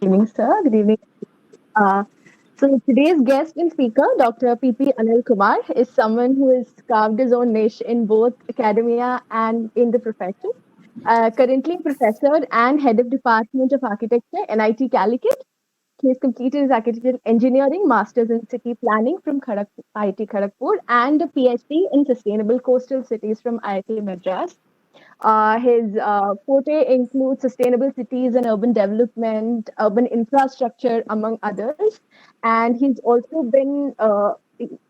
Good evening, sir. Good evening. Uh, so today's guest and speaker, Dr. P.P. Anil Kumar, is someone who has carved his own niche in both academia and in the profession. Currently professor and head of Department of Architecture, NIT Calicut. He has completed his architectural engineering, masters in city planning from IIT Kharagpur, and a PhD in sustainable coastal cities from IIT Madras. His forte includes sustainable cities and urban development, urban infrastructure, among others. And he's also been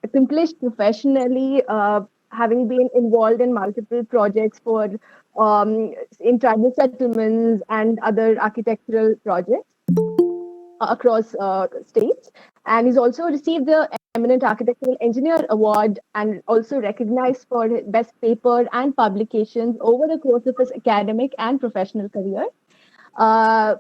accomplished professionally, having been involved in multiple projects for in tribal settlements and other architectural projects across states. And he's also received the Eminent Architectural Engineer Award and also recognized for his best paper and publications over the course of his academic and professional career. Uh,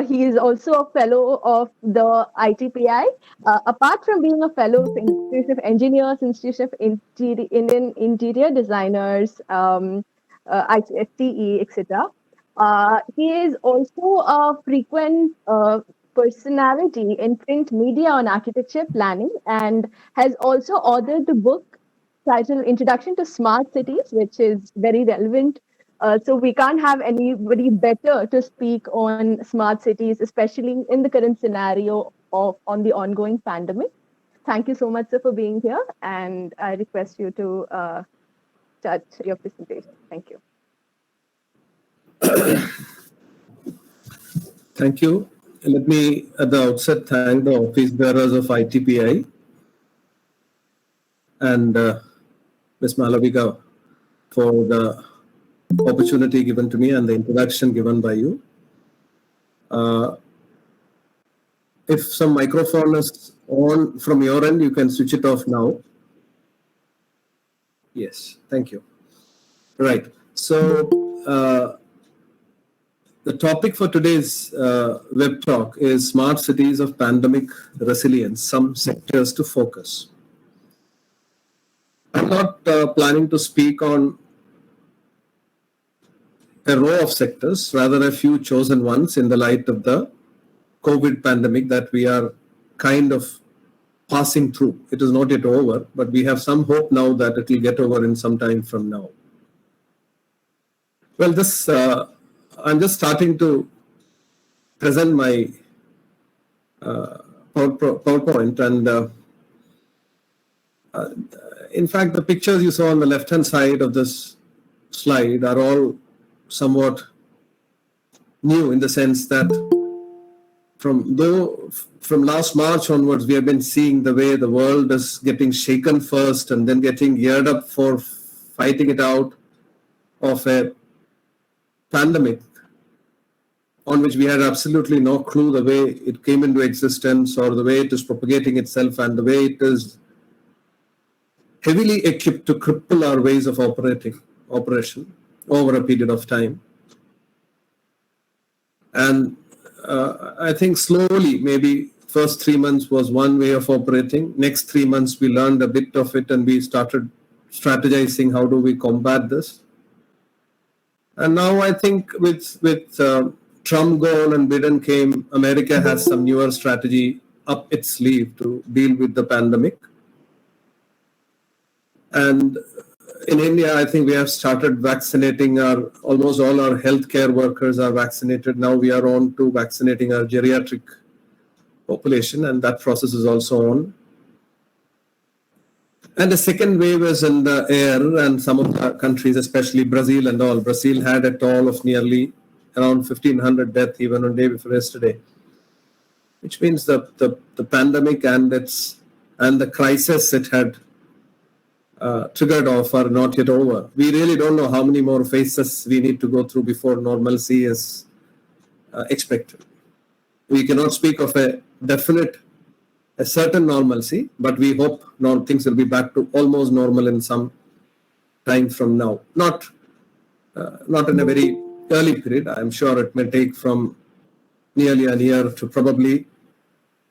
he is also a fellow of the ITPI. Apart from being a fellow of Institute of Engineers, Institute of Indian Interior Designers, ISTE, etc. He is also a frequent personality in print media on architecture planning and has also authored the book titled Introduction to Smart Cities, which is very relevant. So we can't have anybody better to speak on smart cities, especially in the current scenario of on the ongoing pandemic. Thank you so much, sir, for being here, and I request you to start your presentation. Thank you. Thank you. Let me, at the outset, thank the office bearers of ITPI and Ms. Malavika for the opportunity given to me and the introduction given by you. If some microphone is on from your end, you can switch it off now. Yes, thank you. Right. So, the topic for today's web talk is Smart Cities of Pandemic Resilience, some sectors to focus. I'm not planning to speak on a row of sectors, rather a few chosen ones in the light of the COVID pandemic that we are kind of passing through. It is not yet over, but we have some hope now that it will get over in some time from now. Well, this I'm just starting to present my PowerPoint, and in fact, the pictures you saw on the left-hand side of this slide are all somewhat new in the sense that from last March onwards, we have been seeing the way the world is getting shaken first and then getting geared up for fighting it out of a pandemic on which we had absolutely no clue the way it came into existence or the way it is propagating itself and the way it is heavily equipped to cripple our ways of operation over a period of time. And I think slowly, maybe first 3 months was one way of operating. Next 3 months, we learned a bit of it and we started strategizing how do we combat this. And now I think with Trump gone and Biden came, America has some newer strategy up its sleeve to deal with the pandemic. And in India, I think we have started vaccinating almost all our healthcare workers are vaccinated. Now we are on to vaccinating our geriatric population, and that process is also on. And the second wave is in the air, and some of the countries, especially Brazil and all. Brazil had a toll of nearly around 1,500 deaths even on day before yesterday, which means the pandemic and the crisis it had triggered off are not yet over. We really don't know how many more phases we need to go through before normalcy is expected. We cannot speak of a certain normalcy, but we hope things will be back to almost normal in some time from now. Not in a very early period. I'm sure it may take from nearly a year to probably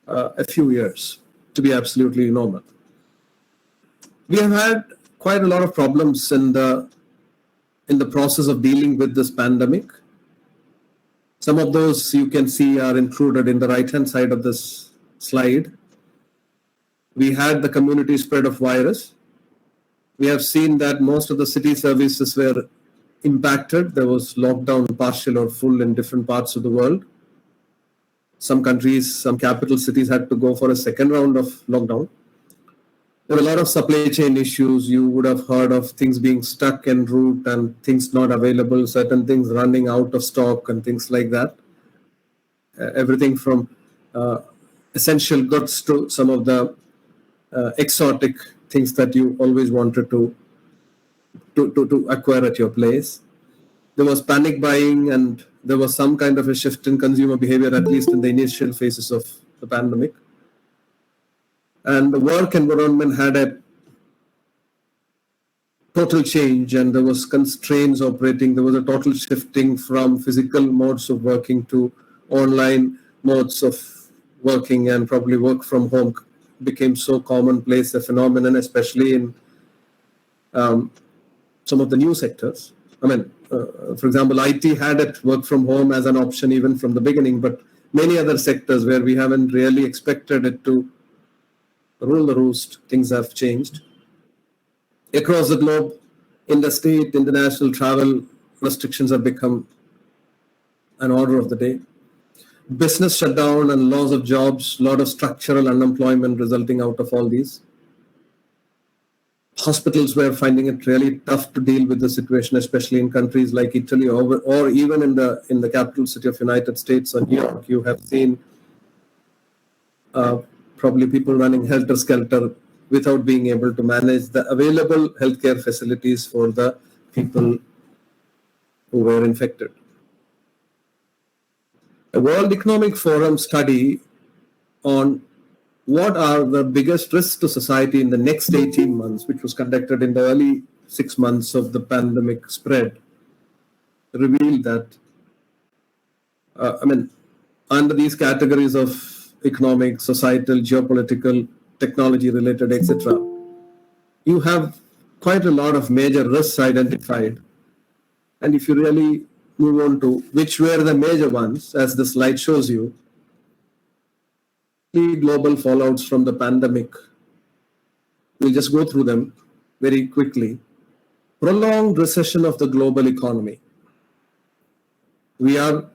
a few years to be absolutely normal. We have had quite a lot of problems in the process of dealing with this pandemic. Some of those you can see are included in the right-hand side of this slide. We had the community spread of virus. We have seen that most of the city services were impacted. There was lockdown, partial or full, in different parts of the world. Some countries, some capital cities had to go for a second round of lockdown. There were a lot of supply chain issues. You would have heard of things being stuck en route and things not available, certain things running out of stock and things like that. Everything from essential goods to some of the exotic things that you always wanted to acquire at your place. There was panic buying, and there was some kind of a shift in consumer behavior, at least in the initial phases of the pandemic. And the work environment had a total change, and there was constraints operating. There was a total shifting from physical modes of working to online modes of working, and probably work from home became so commonplace a phenomenon, especially in some of the new sectors. I mean, for example, IT had it work from home as an option even from the beginning, but many other sectors where we haven't really expected it to rule the roost, things have changed. Across the globe, interstate, international travel restrictions have become an order of the day. Business shutdown and loss of jobs, a lot of structural unemployment resulting out of all these. Hospitals were finding it really tough to deal with the situation, especially in countries like Italy or even in the capital city of United States or New York. You have seen probably people running helter-skelter without being able to manage the available healthcare facilities for the people who were infected. A World Economic Forum study on what are the biggest risks to society in the next 18 months, which was conducted in the early 6 months of the pandemic spread, revealed that, under these categories of economic, societal, geopolitical, technology-related, etc., you have quite a lot of major risks identified. And if you really move on to which were the major ones, as the slide shows you, global fallouts from the pandemic. We'll just go through them very quickly. Prolonged recession of the global economy. We are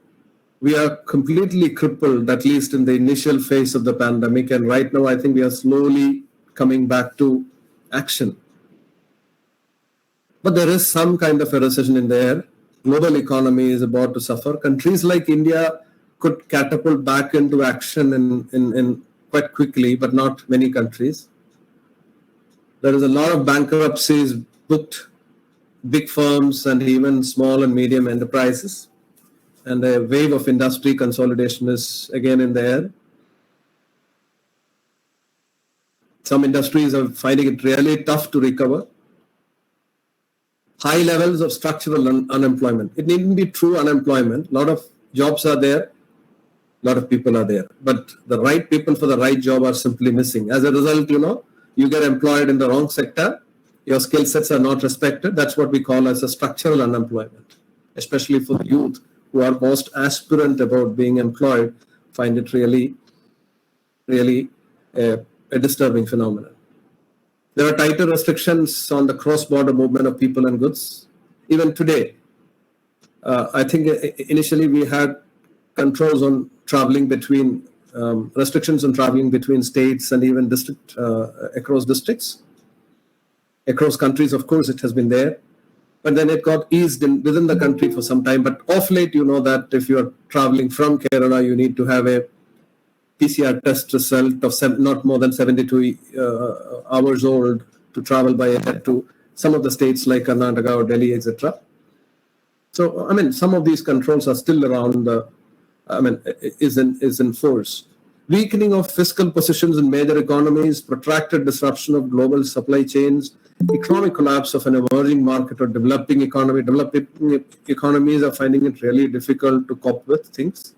completely crippled, at least in the initial phase of the pandemic, and right now I think we are slowly coming back to action. But there is some kind of a recession in the air. Global economy is about to suffer. Countries like India could catapult back into action in quite quickly, but not many countries. There is a lot of bankruptcies booked, big firms and even small and medium enterprises. And a wave of industry consolidation is again in the air. Some industries are finding it really tough to recover. High levels of structural unemployment. It needn't be true unemployment. A lot of jobs are there. A lot of people are there. But the right people for the right job are simply missing. As a result, you get employed in the wrong sector. Your skill sets are not respected. That's what we call as a structural unemployment, especially for the youth who are most aspirant about being employed, find it really a disturbing phenomenon. There are tighter restrictions on the cross-border movement of people and goods. Even today, I think initially we had controls on traveling between, restrictions on traveling between states and even across districts. Across countries, of course, it has been there. But then it got eased within the country for some time. But of late, you know that if you are traveling from Kerala, you need to have a PCR test result of not more than 72 hours old to travel by air to some of the states like Karnataka or Delhi, etc. So, some of these controls are still around, is in force. Weakening of fiscal positions in major economies, protracted disruption of global supply chains, economic collapse of an emerging market or developing economy. Developing economies are finding it really difficult to cope with things.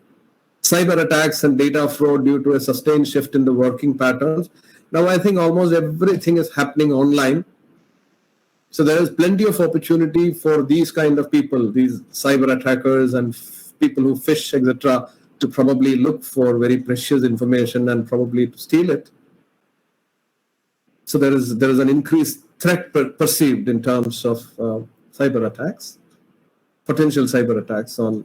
Cyber attacks and data fraud due to a sustained shift in the working patterns. Now, I think almost everything is happening online. So there is plenty of opportunity for these kind of people, these cyber attackers and people who fish, etc., to probably look for very precious information and probably to steal it. So there is an increased threat perceived in terms of cyber attacks, potential cyber attacks on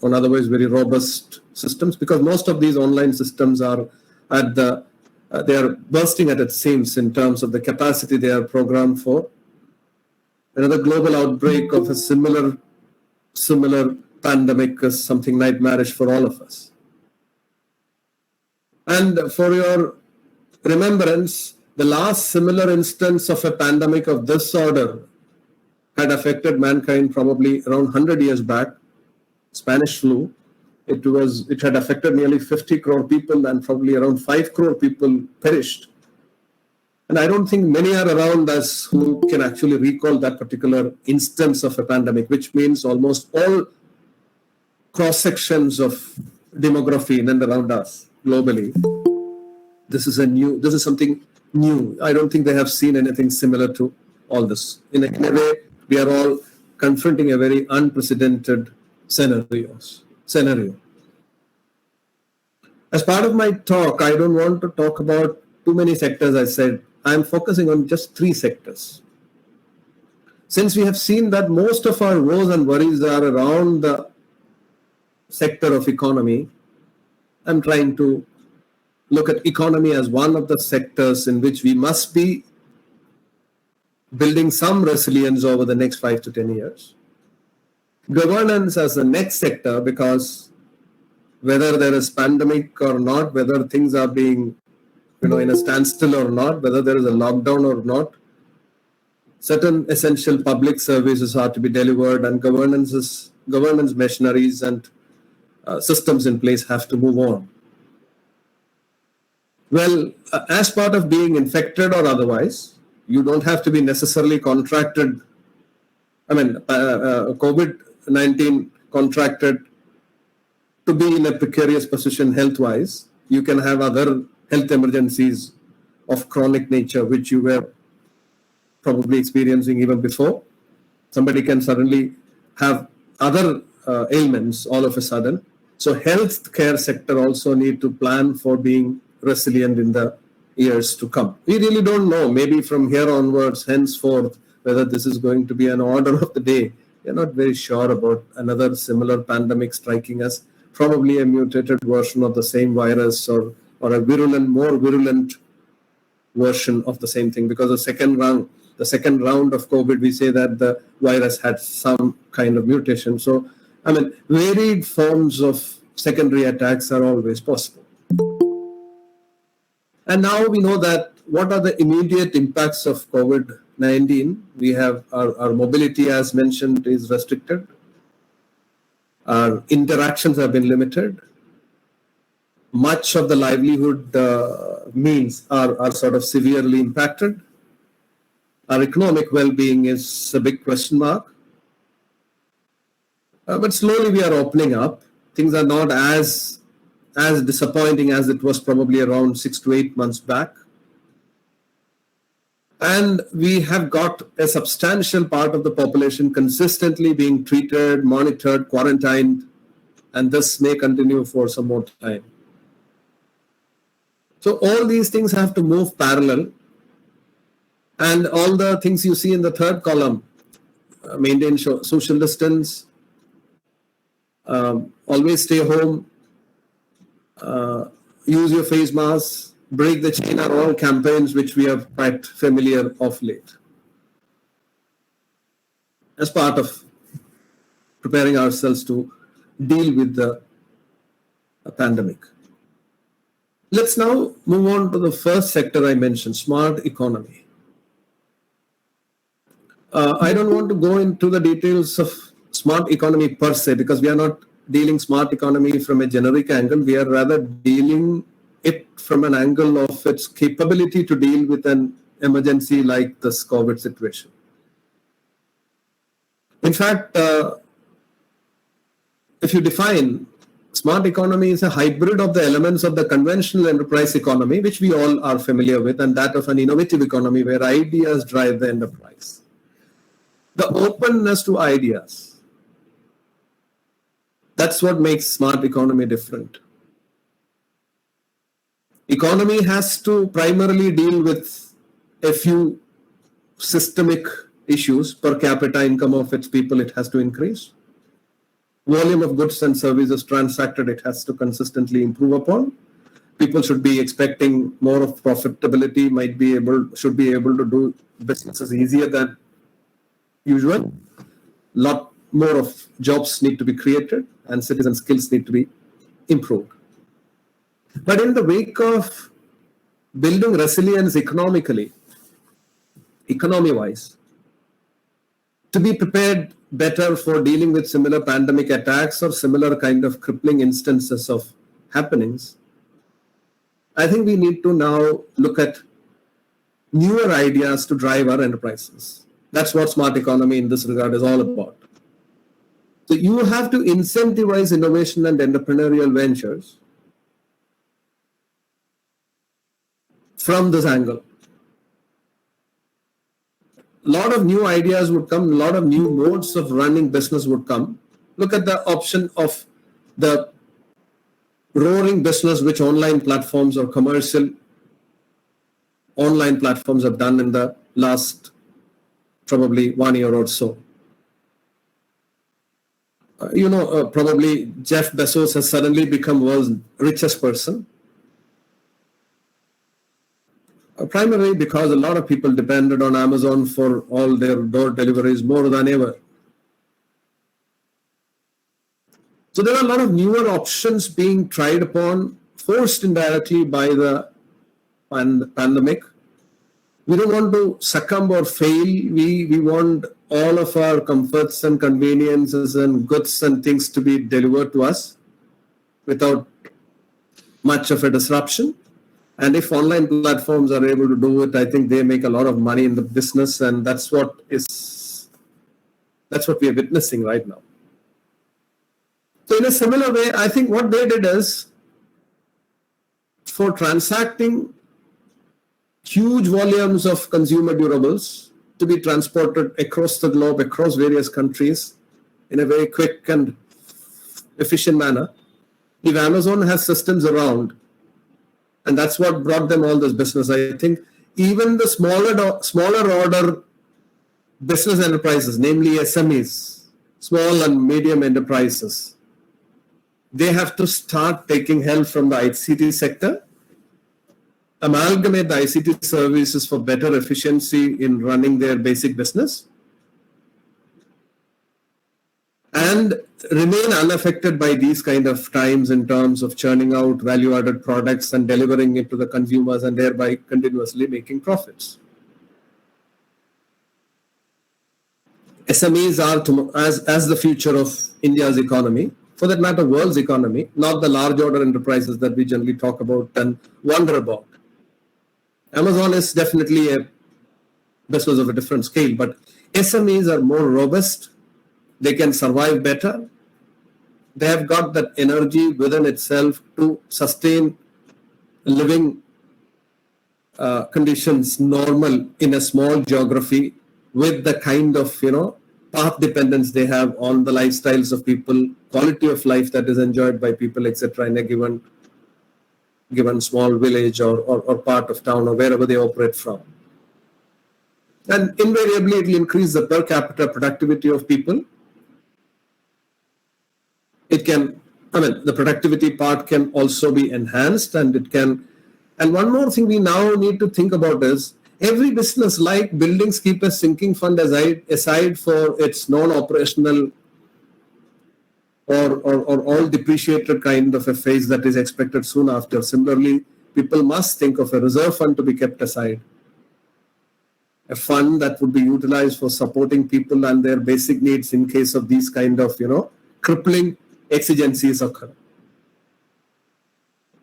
otherwise very robust systems, because most of these online systems are at they are bursting at its seams in terms of the capacity they are programmed for. Another global outbreak of a similar pandemic is something nightmarish for all of us. And for your remembrance, the last similar instance of a pandemic of this order had affected mankind probably around 100 years back, Spanish flu. It had affected nearly 50 crore people, and probably around 5 crore people perished. And I don't think many are around us who can actually recall that particular instance of a pandemic, which means almost all cross-sections of demography in and around us globally. This is something new. I don't think they have seen anything similar to all this. In a way, we are all confronting a very unprecedented scenario. As part of my talk, I don't want to talk about too many sectors. I said I'm focusing on just 3 sectors. Since we have seen that most of our woes and worries are around the sector of economy, I'm trying to look at economy as one of the sectors in which we must be building some resilience over the next 5 to 10 years. Governance as the next sector, because whether there is pandemic or not, whether things are being in a standstill or not, whether there is a lockdown or not, certain essential public services are to be delivered, and governance machineries and systems in place have to move on. Well, as part of being infected or otherwise, you don't have to be necessarily contracted. COVID-19 contracted to be in a precarious position health-wise. You can have other health emergencies of chronic nature, which you were probably experiencing even before. Somebody can suddenly have other ailments all of a sudden. So healthcare sector also need to plan for being resilient in the years to come. We really don't know, maybe from here onwards, henceforth, whether this is going to be an order of the day. We're not very sure about another similar pandemic striking us, probably a mutated version of the same virus, or a more virulent version of the same thing, because the second round of COVID, we say that the virus had some kind of mutation. So, varied forms of secondary attacks are always possible. And now we know that what are the immediate impacts of COVID-19? We have our mobility, as mentioned, is restricted. Our interactions have been limited. Much of the livelihood means are sort of severely impacted. Our economic well-being is a big question mark. But slowly we are opening up. Things are not as disappointing as it was probably around 6 to 8 months back. And we have got a substantial part of the population consistently being treated, monitored, quarantined, and this may continue for some more time. So all these things have to move parallel. And all the things you see in the third column, maintain social distance, always stay home, use your face masks, break the chain, are all campaigns which we are quite familiar of late, as part of preparing ourselves to deal with the pandemic. Let's now move on to the first sector I mentioned, smart economy. I don't want to go into the details of smart economy per se, because we are not dealing smart economy from a generic angle. We are rather dealing it from an angle of its capability to deal with an emergency like this COVID situation. In fact, if you define smart economy is a hybrid of the elements of the conventional enterprise economy, which we all are familiar with, and that of an innovative economy where ideas drive the enterprise. The openness to ideas, That's what makes smart economy different. Economy has to primarily deal with a few systemic issues. Per capita income of its people, it has to increase. Volume of goods and services transacted, it has to consistently improve upon. People should be expecting more of profitability, should be able to do businesses easier than usual. Lot more of jobs need to be created and citizen skills need to be improved. But in the wake of building resilience economy-wise, to be prepared better for dealing with similar pandemic attacks or similar kind of crippling instances of happenings, I think we need to now look at newer ideas to drive our enterprises. That's what smart economy in this regard is all about. So you have to incentivize innovation and entrepreneurial ventures from this angle. A lot of new ideas would come, a lot of new modes of running business would come. Look at the option of the roaring business which online platforms or commercial online platforms have done in the last probably 1 year or so. Probably Jeff Bezos has suddenly become world's richest person. Primarily because a lot of people depended on Amazon for all their door deliveries more than ever. So there are a lot of newer options being tried upon, forced indirectly by the pandemic. We don't want to succumb or fail. We want all of our comforts and conveniences and goods and things to be delivered to us without much of a disruption. And if online platforms are able to do it, I think they make a lot of money in the business, and that's what we are witnessing right now. So in a similar way, I think what they did is, for transacting huge volumes of consumer durables to be transported across the globe, across various countries in a very quick and efficient manner, if Amazon has systems around, and that's what brought them all this business, I think even the smaller order business enterprises, namely SMEs, small and medium enterprises, they have to start taking help from the ICT sector, amalgamate the ICT services for better efficiency in running their basic business, and remain unaffected by these kind of times in terms of churning out value-added products and delivering it to the consumers and thereby continuously making profits. SMEs are as the future of India's economy, for that matter, world's economy, not the large order enterprises that we generally talk about and wonder about. Amazon is definitely a business of a different scale, but SMEs are more robust. They can survive better. They have got that energy within itself to sustain living conditions normal in a small geography with the kind of, path dependence they have on the lifestyles of people, quality of life that is enjoyed by people, etc. in a given small village or part of town or wherever they operate from. And invariably it will increase the per capita productivity of people. The productivity part can also be enhanced, and one more thing we now need to think about is, every business like buildings keep a sinking fund aside for its non-operational or all depreciated kind of a phase that is expected soon after. Similarly, people must think of a reserve fund to be kept aside, a fund that would be utilized for supporting people and their basic needs in case of these kind of, crippling exigencies occur.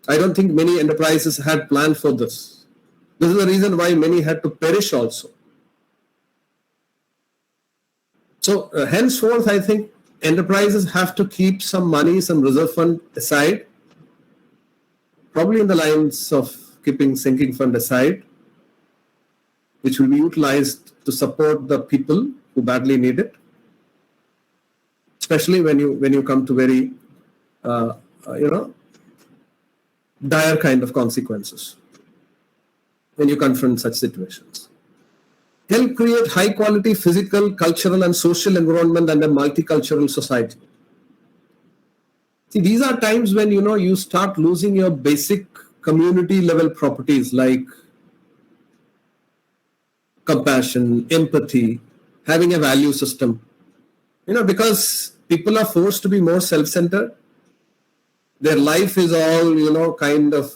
I don't think many enterprises had planned for this. This is the reason why many had to perish also. So henceforth, I think enterprises have to keep some money, some reserve fund aside, probably in the lines of keeping sinking fund aside, which will be utilized to support the people who badly need it, especially when you come to very uh, you know, dire kind of consequences when you confront such situations. Help create high quality physical, cultural, and social environment and a multicultural society. See, these are times when you start losing your basic community level properties like compassion, empathy, having a value system. Because people are forced to be more self-centered. Their life is all, kind of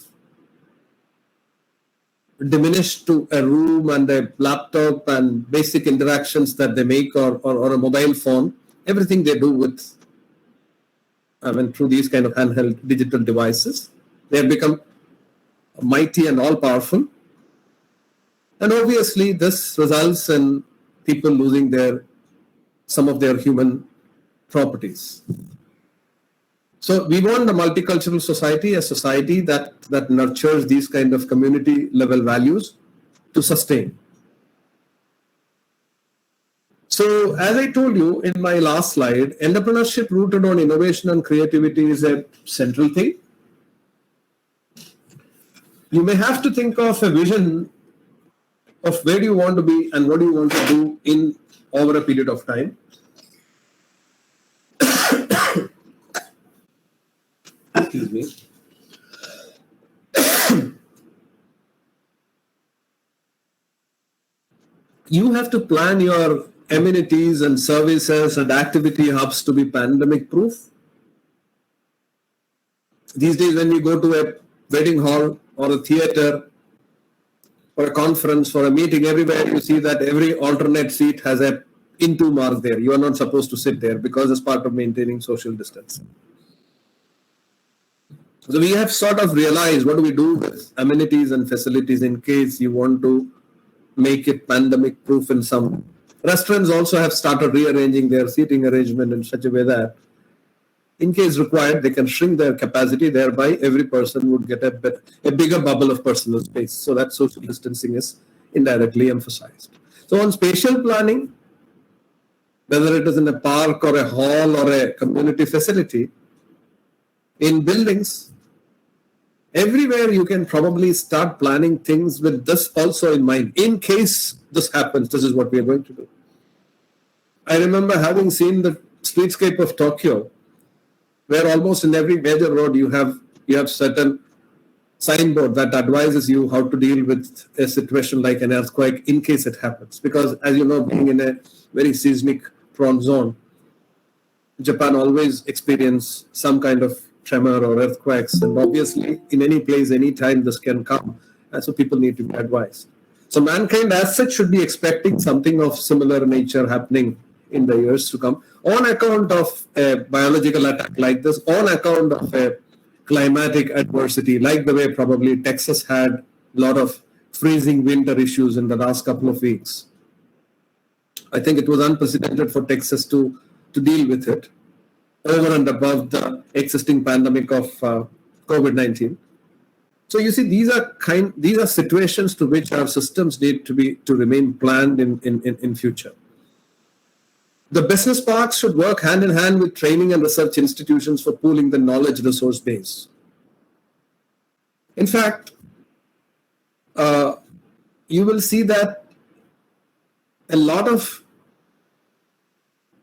diminished to a room and a laptop and basic interactions that they make or a mobile phone. Everything they do through these kind of handheld digital devices. They have become mighty and all-powerful. And obviously, this results in people losing some of their human properties. So we want a multicultural society, a society that nurtures these kind of community level values to sustain. So as I told you in my last slide, entrepreneurship rooted on innovation and creativity is a central thing. You may have to think of a vision of where do you want to be and what do you want to do in over a period of time. Excuse me. You have to plan your amenities and services and activity hubs to be pandemic proof. These days when you go to a wedding hall or a theater or a conference or a meeting, everywhere you see that every alternate seat has a into mark there. You are not supposed to sit there because it's part of maintaining social distance. So we have sort of realized what do we do with amenities and facilities in case you want to make it pandemic proof in some. Restaurants also have started rearranging their seating arrangement in such a way that in case required, they can shrink their capacity, thereby every person would get a bigger bubble of personal space. So that social distancing is indirectly emphasized. So on spatial planning, whether it is in a park or a hall or a community facility, in buildings, everywhere you can probably start planning things with this also in mind. In case this happens, this is what we are going to do. I remember having seen the streetscape of Tokyo, where almost in every major road you have certain signboard that advises you how to deal with a situation like an earthquake in case it happens. Because as you know, being in a very seismic prone zone, Japan always experience some kind of tremor or earthquakes, and obviously in any place, any time this can come, and so people need to be advised. So mankind as such should be expecting something of similar nature happening in the years to come on account of a biological attack like this, on account of a climatic adversity, like the way probably Texas had a lot of freezing winter issues in the last couple of weeks. I think it was unprecedented for Texas to deal with it over and above the existing pandemic of COVID-19. So you see, these are situations to which our systems need to remain planned in future. The business parks should work hand in hand with training and research institutions for pooling the knowledge resource base. In fact, you will see that a lot of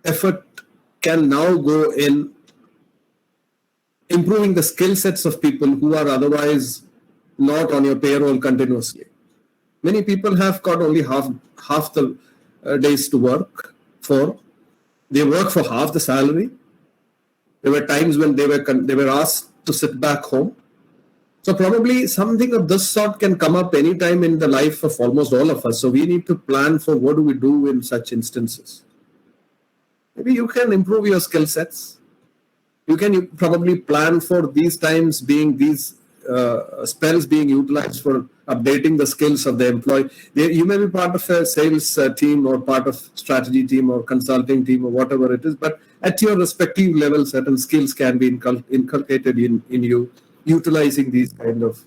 effort can now go in improving the skill sets of people who are otherwise not on your payroll continuously. Many people have got only half the days to work for. They work for half the salary. There were times when they were asked to sit back home. So probably something of this sort can come up anytime in the life of almost all of us. So we need to plan for what do we do in such instances. Maybe you can improve your skill sets. You can probably plan for these times being these spells being utilized for updating the skills of the employee. You may be part of a sales team or part of strategy team or consulting team or whatever it is, but at your respective level, certain skills can be inculcated in you, utilizing these kind of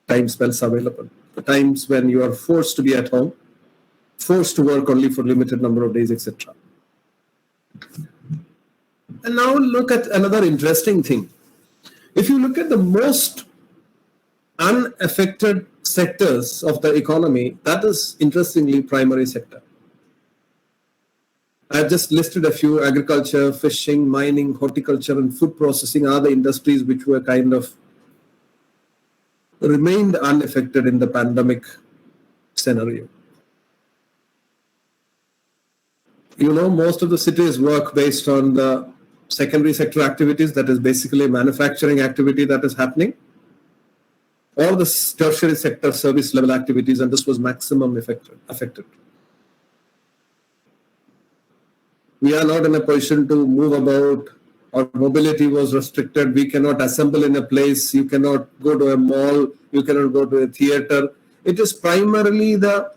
time spells available. The times when you are forced to be at home, forced to work only for limited number of days, etc. And now look at another interesting thing. If you look at the most unaffected sectors of the economy, that is interestingly primary sector. I've just listed a few: agriculture, fishing, mining, horticulture, and food processing are the industries which were kind of remained unaffected in the pandemic scenario. You know, most of the cities work based on the secondary sector activities, that is basically manufacturing activity that is happening, or the tertiary sector service level activities, and this was maximum affected. We are not in a position to move about. Our mobility was restricted. We cannot assemble in a place. You cannot go to a mall. You cannot go to a theater. It is primarily the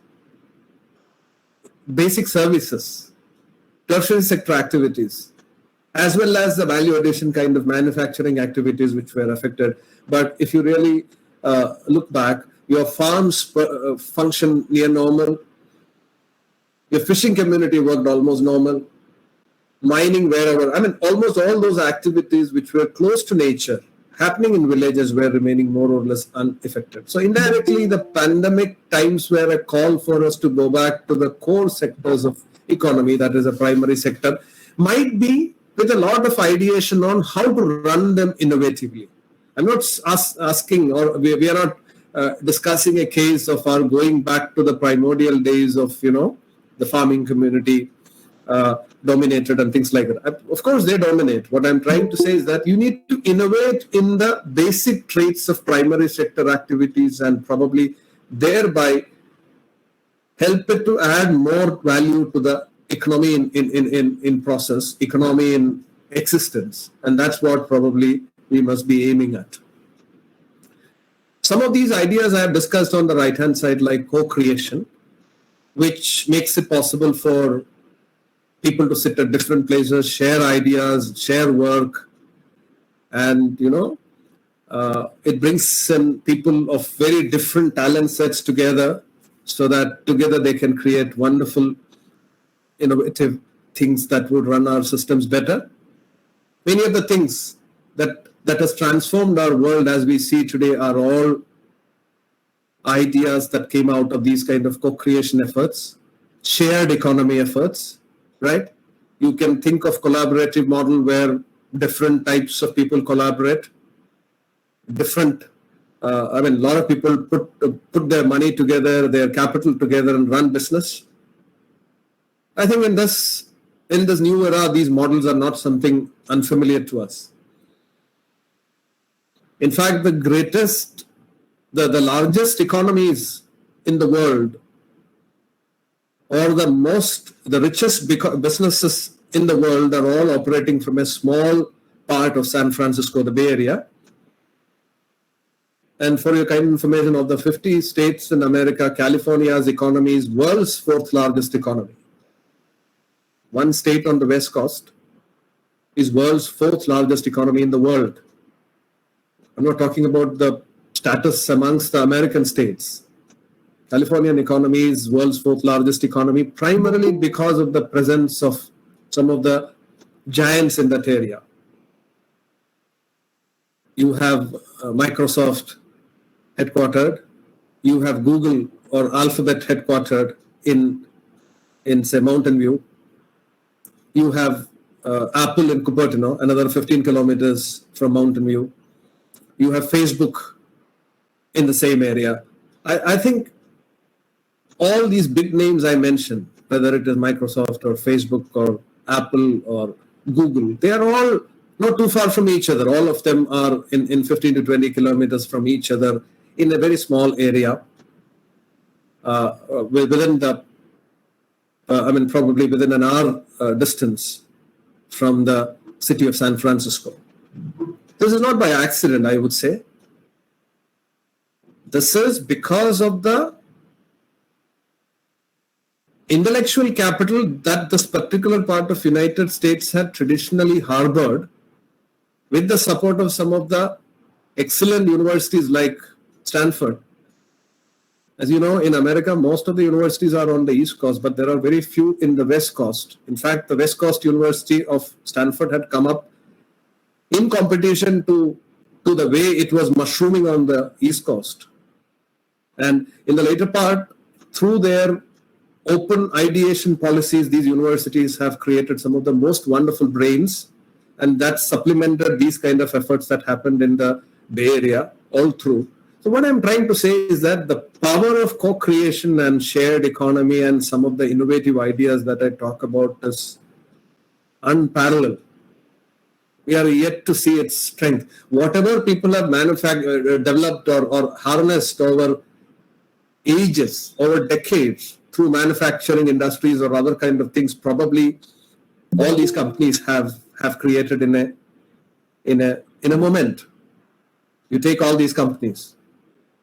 basic services, tertiary sector activities, as well as the value addition kind of manufacturing activities which were affected. But if you really look back, your farms function near normal. Your fishing community worked almost normal. Mining wherever, I mean, almost all those activities which were close to nature happening in villages were remaining more or less unaffected. So indirectly, the pandemic times were a call for us to go back to the core sectors of economy, that is a primary sector, might be with a lot of ideation on how to run them innovatively. I'm not asking, or we are not discussing a case of our going back to the primordial days of, the farming community dominated and things like that. Of course, they dominate. What I'm trying to say is that you need to innovate in the basic traits of primary sector activities and probably thereby help it to add more value to the economy in process, economy in existence. And that's what probably we must be aiming at. Some of these ideas I have discussed on the right-hand side, like co-creation, which makes it possible for people to sit at different places, share ideas, share work, and it brings in people of very different talent sets together, so that together they can create wonderful, innovative things that would run our systems better. Many of the things that has transformed our world as we see today are all ideas that came out of these kind of co-creation efforts, shared economy efforts. Right? You can think of collaborative model where different types of people collaborate. A lot of people put their money together, their capital together, and run business. I think in this new era, these models are not something unfamiliar to us. In fact, the largest economies in the world, or the richest businesses in the world, are all operating from a small part of San Francisco, the Bay Area. And for your kind information, of the 50 states in America, California's economy is world's fourth largest economy. One state on the West Coast is world's fourth largest economy in the world. I'm not talking about the status amongst the American states. Californian economy is world's fourth largest economy, primarily because of the presence of some of the giants in that area. You have Microsoft headquartered. You have Google or Alphabet headquartered in say, Mountain View. You have Apple in Cupertino, another 15 kilometers from Mountain View. You have Facebook in the same area. I think all these big names I mentioned, whether it is Microsoft or Facebook or Apple or Google, they are all not too far from each other. All of them are in 15 to 20 kilometers from each other in a very small area. Within probably within an hour distance from the city of San Francisco. This is not by accident, I would say. This is because of the intellectual capital that this particular part of United States had traditionally harbored, with the support of some of the excellent universities like Stanford. As you know, in America, most of the universities are on the East Coast, but there are very few in the West Coast. In fact, the West Coast University of Stanford had come up in competition to the way it was mushrooming on the East Coast. And in the later part, through their open ideation policies, these universities have created some of the most wonderful brains, and that supplemented these kind of efforts that happened in the Bay Area all through. So what I'm trying to say is that the power of co-creation and shared economy and some of the innovative ideas that I talk about is unparalleled. We are yet to see its strength. Whatever people have developed or harnessed over ages, over decades, through manufacturing industries or other kind of things, probably all these companies have created in a moment. You take all these companies,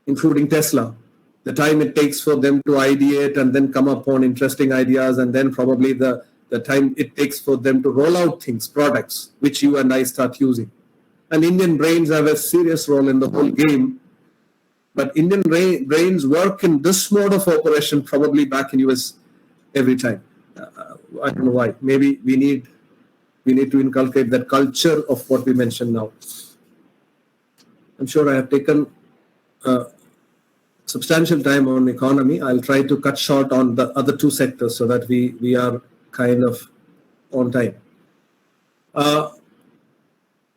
including Tesla, the time it takes for them to ideate and then come upon interesting ideas, and then probably the time it takes for them to roll out things, products, which you and I start using. And Indian brains have a serious role in the whole game. But Indian brains work in this mode of operation probably back in US every time. I don't know why. Maybe we need to inculcate that culture of what we mentioned now. I'm sure I have taken substantial time on economy. I'll try to cut short on the other two sectors so that we are kind of on time.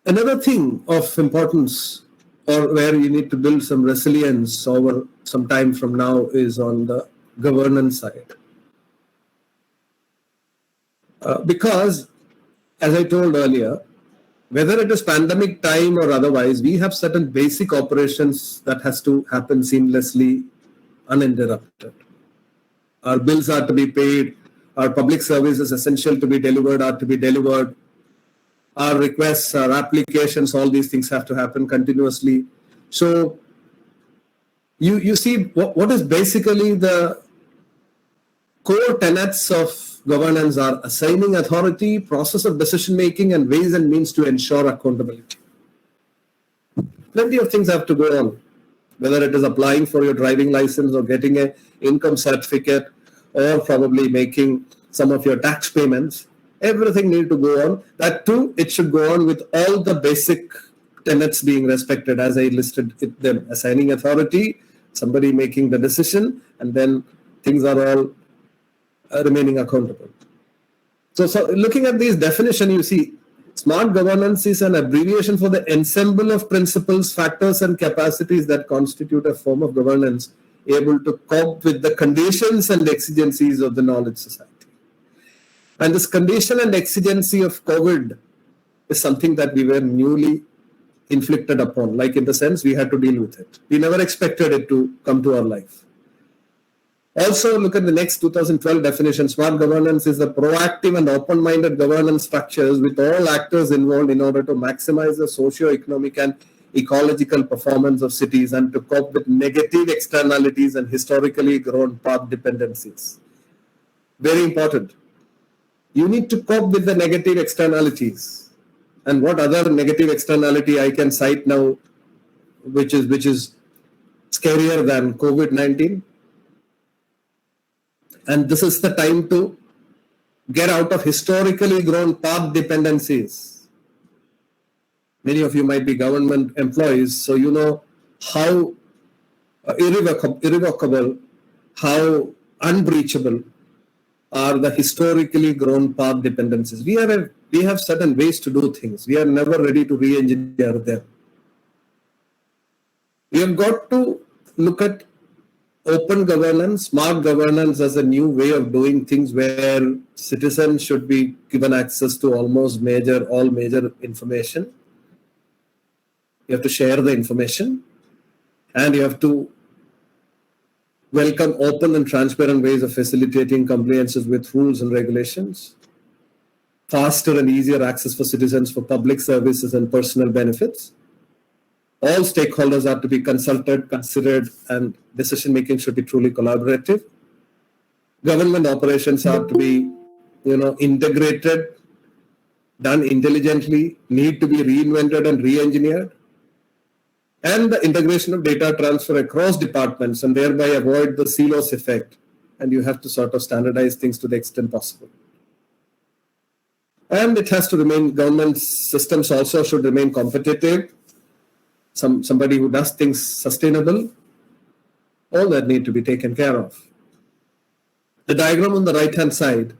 Another thing of importance, or where you need to build some resilience over some time from now, is on the governance side. Because, as I told earlier, whether it is pandemic time or otherwise, we have certain basic operations that has to happen seamlessly, uninterrupted. Our bills are to be paid, our public services essential to be delivered are to be delivered. Our requests, our applications, all these things have to happen continuously. So you see what is basically the core tenets of governance are assigning authority, process of decision making, and ways and means to ensure accountability. Plenty of things have to go on, whether it is applying for your driving license or getting an income certificate or probably making some of your tax payments. Everything needs to go on. That too, it should go on with all the basic tenets being respected as I listed them. Assigning authority, somebody making the decision, and then things are all remaining accountable. So looking at these definitions, you see, smart governance is an abbreviation for the ensemble of principles, factors, and capacities that constitute a form of governance able to cope with the conditions and exigencies of the knowledge society. And this condition and exigency of COVID is something that we were newly inflicted upon, like in the sense we had to deal with it. We never expected it to come to our life. Also, look at the next 2012 definition. Smart governance is the proactive and open-minded governance structures with all actors involved in order to maximize the socio-economic and ecological performance of cities and to cope with negative externalities and historically grown path dependencies. Very important. You need to cope with the negative externalities. And what other negative externality I can cite now, which is scarier than COVID-19? And this is the time to get out of historically grown path dependencies. Many of you might be government employees, so you know how irrevocable, how unbreachable are the historically grown path dependencies. We have certain ways to do things. We are never ready to re-engineer them. We have got to look at open governance, smart governance as a new way of doing things where citizens should be given access to all major information. You have to share the information, and you have to welcome open and transparent ways of facilitating compliances with rules and regulations, faster and easier access for citizens for public services and personal benefits. All stakeholders are to be consulted, considered, and decision-making should be truly collaborative. Government operations are to be, integrated, done intelligently, need to be reinvented and re-engineered. and the integration of data transfer across departments and thereby avoid the silos effect. And you have to sort of standardize things to the extent possible. And it has to remain, government systems also should remain competitive. Somebody who does things sustainable, all that need to be taken care of. The diagram on the right-hand side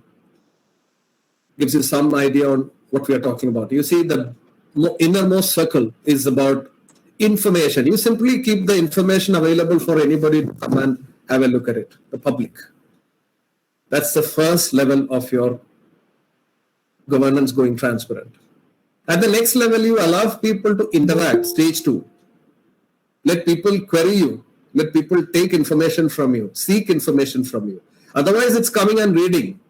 gives you some idea on what we are talking about. You see the innermost circle is about information. You simply keep the information available for anybody to come and have a look at it, the public. That's the first level of your governance going transparent. At the next level, you allow people to interact, stage 2. Let people query you. Let people take information from you, seek information from you. Otherwise, it's coming and reading.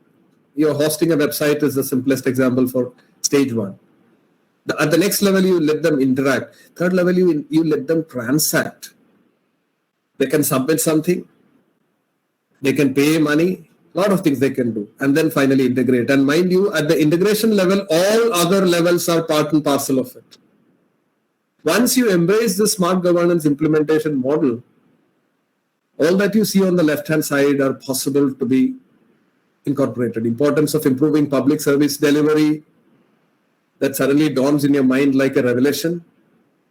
You're hosting a website is the simplest example for stage 1. At the next level, you let them interact. Third level, you let them transact. They can submit something. They can pay money. A lot of things they can do. And then finally integrate. And mind you, at the integration level, all other levels are part and parcel of it. Once you embrace the smart governance implementation model, all that you see on the left-hand side are possible to be incorporated. Importance of improving public service delivery, that suddenly dawns in your mind like a revelation.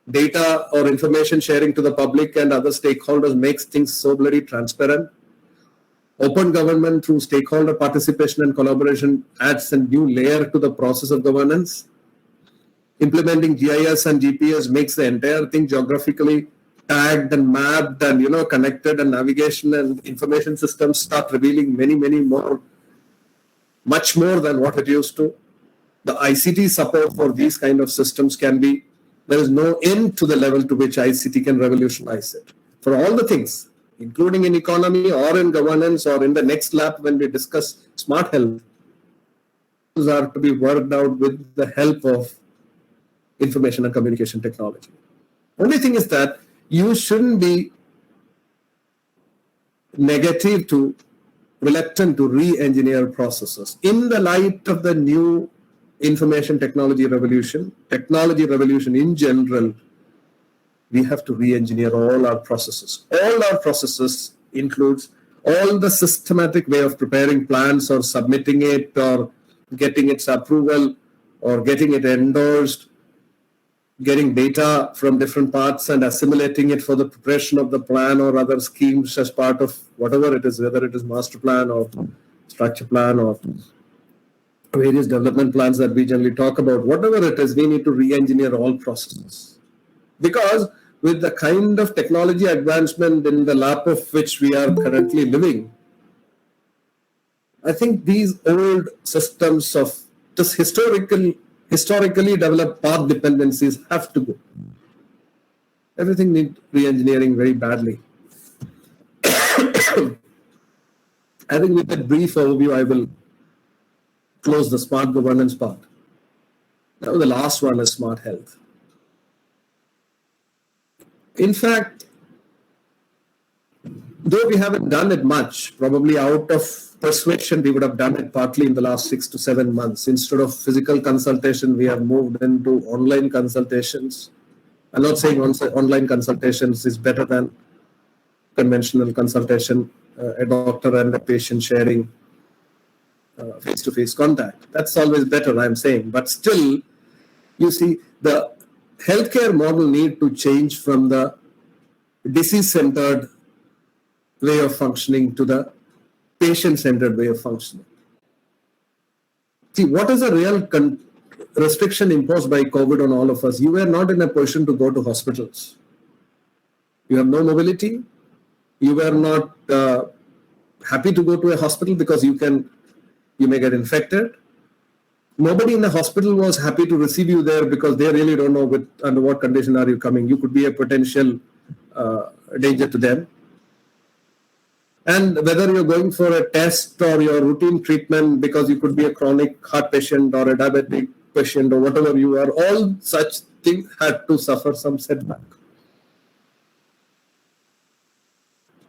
Data or information sharing to the public and other stakeholders makes things so bloody transparent. Open government through stakeholder participation and collaboration adds a new layer to the process of governance. Implementing GIS and GPS makes the entire thing geographically tagged and mapped and connected, and navigation and information systems start revealing many more, much more than what it used to. The ICT support for these kind of systems there is no end to the level to which ICT can revolutionize it. For all the things, including in economy or in governance or in the next lab when we discuss smart health, those are to be worked out with the help of information and communication technology. Only thing is that you shouldn't be reluctant to re-engineer processes. In the light of the new information technology revolution in general, we have to re-engineer all our processes. All our processes includes all the systematic way of preparing plans or submitting it or getting its approval or getting it endorsed, getting data from different parts and assimilating it for the preparation of the plan or other schemes as part of whatever it is, whether it is master plan or structure plan or various development plans that we generally talk about. Whatever it is, we need to re-engineer all processes. Because with the kind of technology advancement in the lap of which we are currently living, I think these old systems of this historically developed path dependencies have to go. Everything needs re-engineering very badly. I think with that brief overview, I will close the smart governance part. Now the last one is smart health. In fact, though we haven't done it much, probably out of persuasion, we would have done it partly in the last 6 to 7 months. Instead of physical consultation, we have moved into online consultations. I'm not saying online consultations is better than conventional consultation, a doctor and a patient sharing face-to-face contact. That's always better, I'm saying. But still, you see, the healthcare model need to change from the disease-centered way of functioning to the patient-centered way of functioning. See, what is a real restriction imposed by COVID on all of us? You were not in a position to go to hospitals. You have no mobility. You were not happy to go to a hospital because you may get infected. Nobody in the hospital was happy to receive you there because they really don't know under what condition are you coming. You could be a potential danger to them. And whether you're going for a test or your routine treatment because you could be a chronic heart patient or a diabetic patient or whatever you are, all such things had to suffer some setback.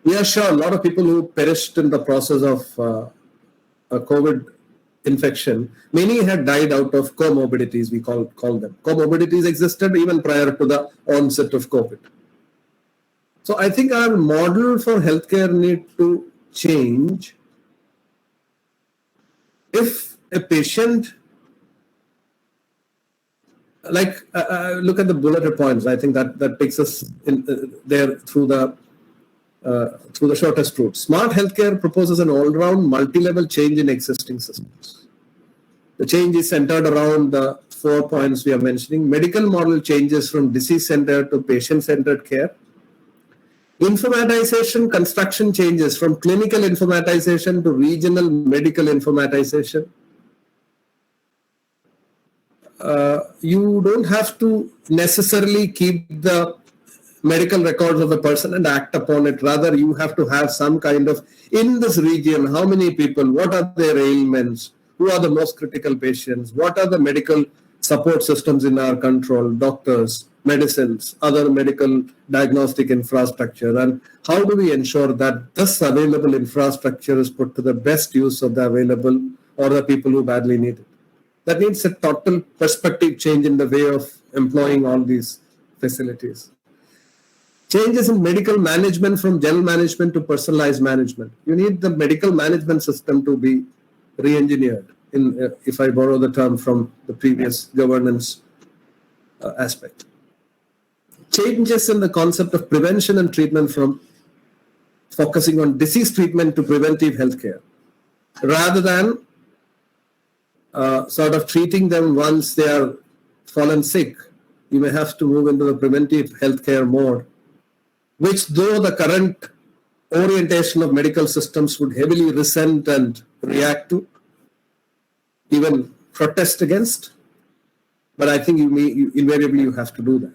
We are sure a lot of people who perished in the process of a COVID infection, many had died out of comorbidities, we call them. Comorbidities existed even prior to the onset of COVID. So I think our model for healthcare need to change. If a patient, look at the bullet points, I think that takes us there through the shortest route. Smart healthcare proposes an all-round, multi-level change in existing systems. The change is centered around the 4 points we are mentioning. Medical model changes from disease-centered to patient-centered care. Informatization construction changes from clinical informatization to regional medical informatization. You don't have to necessarily keep the medical records of the person and act upon it. Rather, you have to have some kind of, in this region, how many people, what are their ailments, who are the most critical patients, what are the medical support systems in our control, doctors, medicines, other medical diagnostic infrastructure, and how do we ensure that this available infrastructure is put to the best use of the available or the people who badly need it. That needs a total perspective change in the way of employing all these facilities. Changes in medical management from general management to personalized management. You need the medical management system to be re-engineered, if I borrow the term from the previous governance aspect. Changes in the concept of prevention and treatment from focusing on disease treatment to preventive healthcare, rather than sort of treating them once they are fallen sick. You may have to move into the preventive healthcare mode, which though the current orientation of medical systems would heavily resent and react to, even protest against, but I think invariably you have to do that.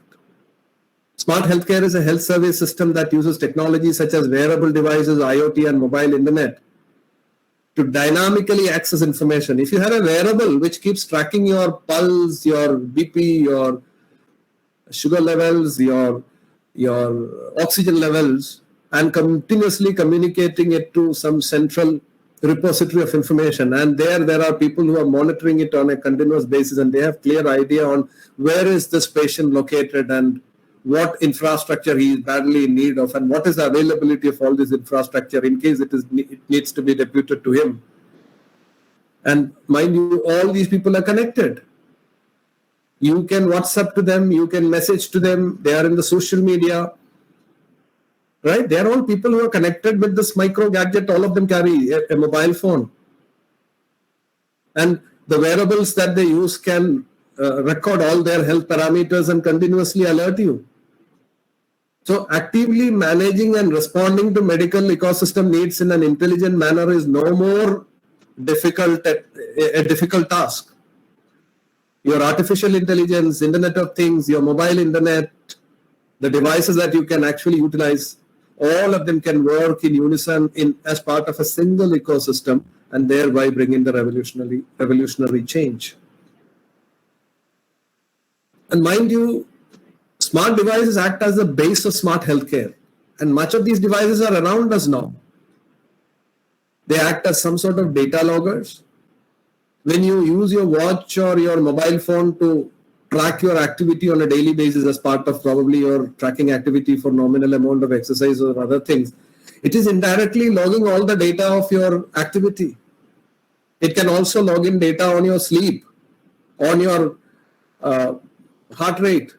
Smart healthcare is a health service system that uses technology such as wearable devices, IoT, and mobile internet to dynamically access information. If you have a wearable which keeps tracking your pulse, your BP, your sugar levels, your oxygen levels, and continuously communicating it to some central repository of information, and there are people who are monitoring it on a continuous basis, and they have clear idea on where is this patient located and what infrastructure he is badly in need of, and what is the availability of all this infrastructure in case it needs to be deputed to him. And mind you, all these people are connected. You can WhatsApp to them, you can message to them, they are in the social media, right? They are all people who are connected with this micro gadget. All of them carry a mobile phone. And the wearables that they use can record all their health parameters and continuously alert you. So actively managing and responding to medical ecosystem needs in an intelligent manner is no more a difficult task. Your artificial intelligence, Internet of Things, your mobile internet, the devices that you can actually utilize, all of them can work in unison as part of a single ecosystem, and thereby bring in the revolutionary change. And mind you, smart devices act as the base of smart healthcare, and much of these devices are around us now. They act as some sort of data loggers. When you use your watch or your mobile phone to track your activity on a daily basis as part of probably your tracking activity for nominal amount of exercise or other things, it is indirectly logging all the data of your activity. It can also log in data on your sleep, on your heart rate,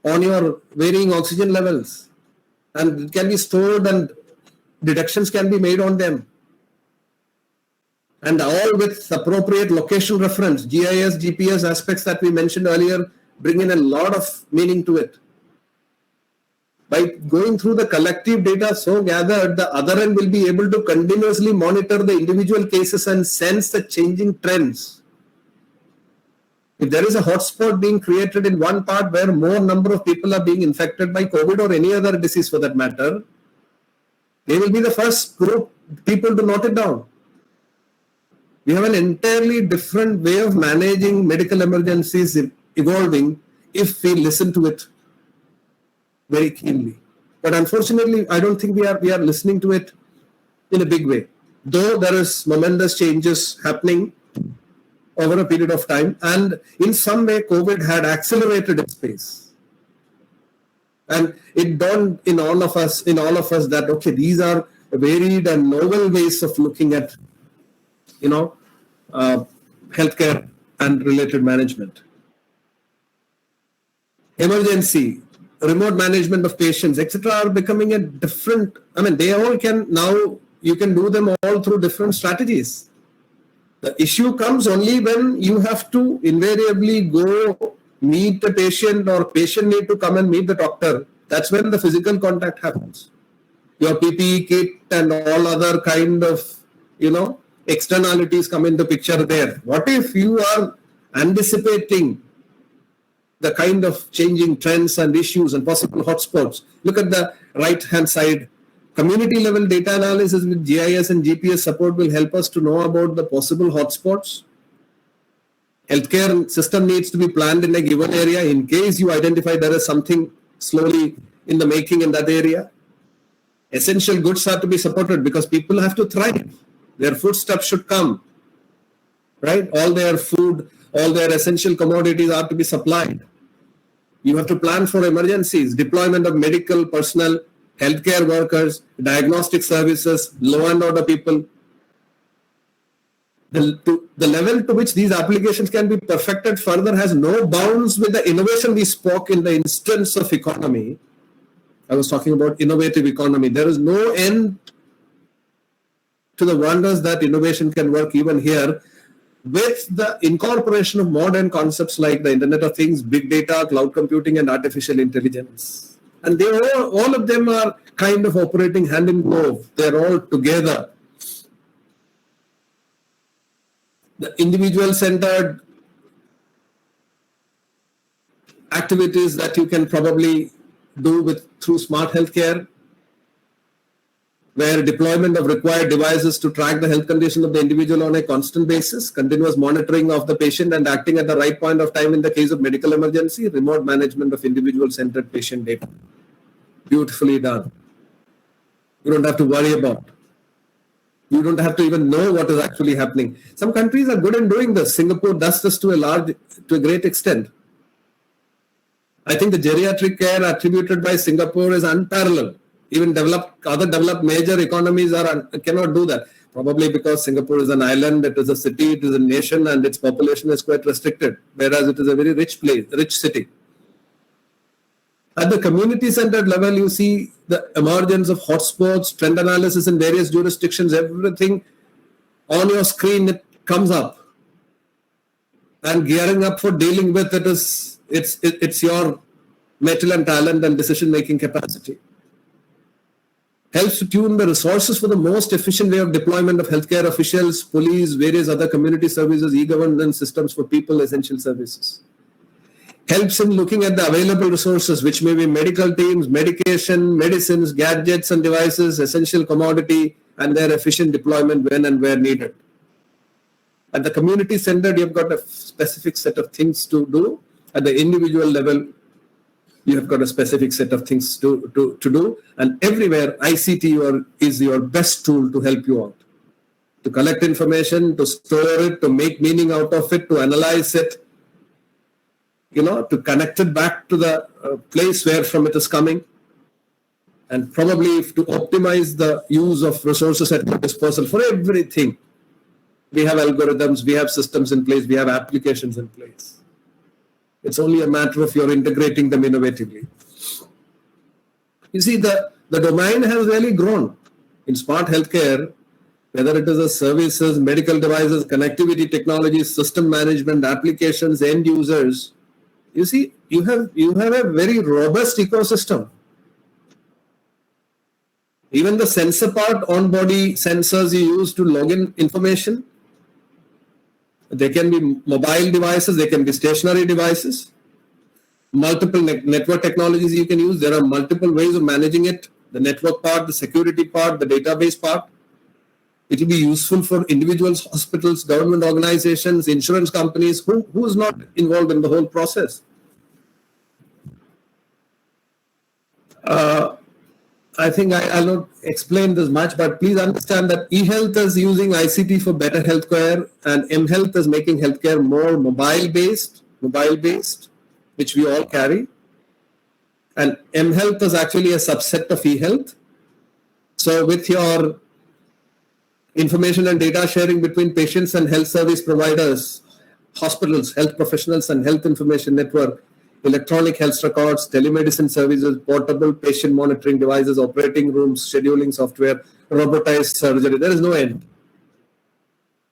on your varying oxygen levels, and it can be stored and deductions can be made on them. And all with appropriate location reference, GIS, GPS aspects that we mentioned earlier bring in a lot of meaning to it. By going through the collective data so gathered, the other end will be able to continuously monitor the individual cases and sense the changing trends. If there is a hotspot being created in one part where more number of people are being infected by COVID or any other disease for that matter, they will be the first group people to note it down. We have an entirely different way of managing medical emergencies evolving if we listen to it very keenly. But unfortunately, I don't think we are listening to it in a big way. Though there is momentous changes happening over a period of time, and in some way COVID had accelerated its pace. And it dawned in all of us that, okay, these are varied and novel ways of looking at, healthcare and related management. Emergency, remote management of patients, etc., are becoming a different. They all can now. You can do them all through different strategies. The issue comes only when you have to invariably go meet the patient, or patient need to come and meet the doctor. That's when the physical contact happens. Your PPE kit and all other kind of, externalities come into picture there. What if you are anticipating the kind of changing trends and issues and possible hotspots? Look at the right-hand side. Community level data analysis with GIS and GPS support will help us to know about the possible hotspots. Healthcare system needs to be planned in a given area in case you identify there is something slowly in the making in that area. Essential goods are to be supported because people have to thrive. Their foodstuffs should come, right? All their food, all their essential commodities are to be supplied. You have to plan for emergencies, deployment of medical personnel, healthcare workers, diagnostic services, law and order people. The level to which these applications can be perfected further has no bounds with the innovation we spoke in the instance of economy. I was talking about innovative economy. There is no end to the wonders that innovation can work even here with the incorporation of modern concepts like the Internet of Things, big data, cloud computing, and artificial intelligence. And they all of them are kind of operating hand in glove. They're all together. The individual-centered activities that you can probably do through smart healthcare, where deployment of required devices to track the health condition of the individual on a constant basis, continuous monitoring of the patient and acting at the right point of time in the case of medical emergency, remote management of individual-centered patient data. Beautifully done. You don't have to worry about. You don't have to even know what is actually happening. Some countries are good in doing this. Singapore does this to a great extent. I think the geriatric care attributed by Singapore is unparalleled. Even other developed major economies cannot do that. Probably because Singapore is an island, it is a city, it is a nation, and its population is quite restricted, whereas it is a very rich city. At the community-centered level, you see the emergence of hotspots, trend analysis in various jurisdictions, everything on your screen, it comes up. And gearing up for dealing with it it's your mettle and talent and decision-making capacity. Helps to tune the resources for the most efficient way of deployment of healthcare officials, police, various other community services, e-governance systems for people, essential services. Helps in looking at the available resources, which may be medical teams, medication, medicines, gadgets and devices, essential commodity, and their efficient deployment when and where needed. At the community centered, you've got a specific set of things to do. At the individual level, you have got a specific set of things to do. And everywhere, ICT is your best tool to help you out. To collect information, to store it, to make meaning out of it, to analyze it, to connect it back to the place where from it is coming. And probably to optimize the use of resources at your disposal for everything. We have algorithms, we have systems in place, we have applications in place. It's only a matter of your integrating them innovatively. You see, the domain has really grown. In smart healthcare, whether it is a services, medical devices, connectivity technologies, system management, applications, end users, you see, you have a very robust ecosystem. Even the sensor part, on-body sensors you use to log in information, they can be mobile devices, they can be stationary devices, multiple network technologies you can use. There are multiple ways of managing it, the network part, the security part, the database part. It will be useful for individuals, hospitals, government organizations, insurance companies, who is not involved in the whole process. I think I'll not explain this much, but please understand that eHealth is using ICT for better healthcare, and mHealth is making healthcare more mobile-based, which we all carry. And mHealth is actually a subset of eHealth. So with your information and data sharing between patients and health service providers, hospitals, health professionals, and health information network, electronic health records, telemedicine services, portable patient monitoring devices, operating rooms, scheduling software, robotized surgery. There is no end.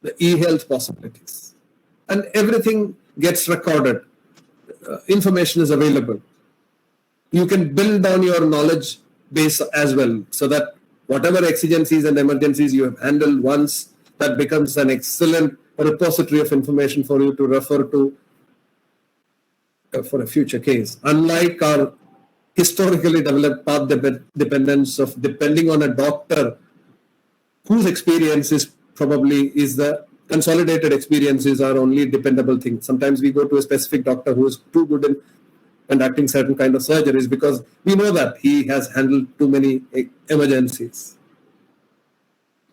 The e-health possibilities. And everything gets recorded. Information is available. You can build on your knowledge base as well, so that whatever exigencies and emergencies you have handled once, that becomes an excellent repository of information for you to refer to for a future case. Unlike our historically developed path dependence of depending on a doctor whose experience is the consolidated experiences are only dependable thing. Sometimes we go to a specific doctor who is too good in conducting certain kind of surgeries because we know that he has handled too many emergencies.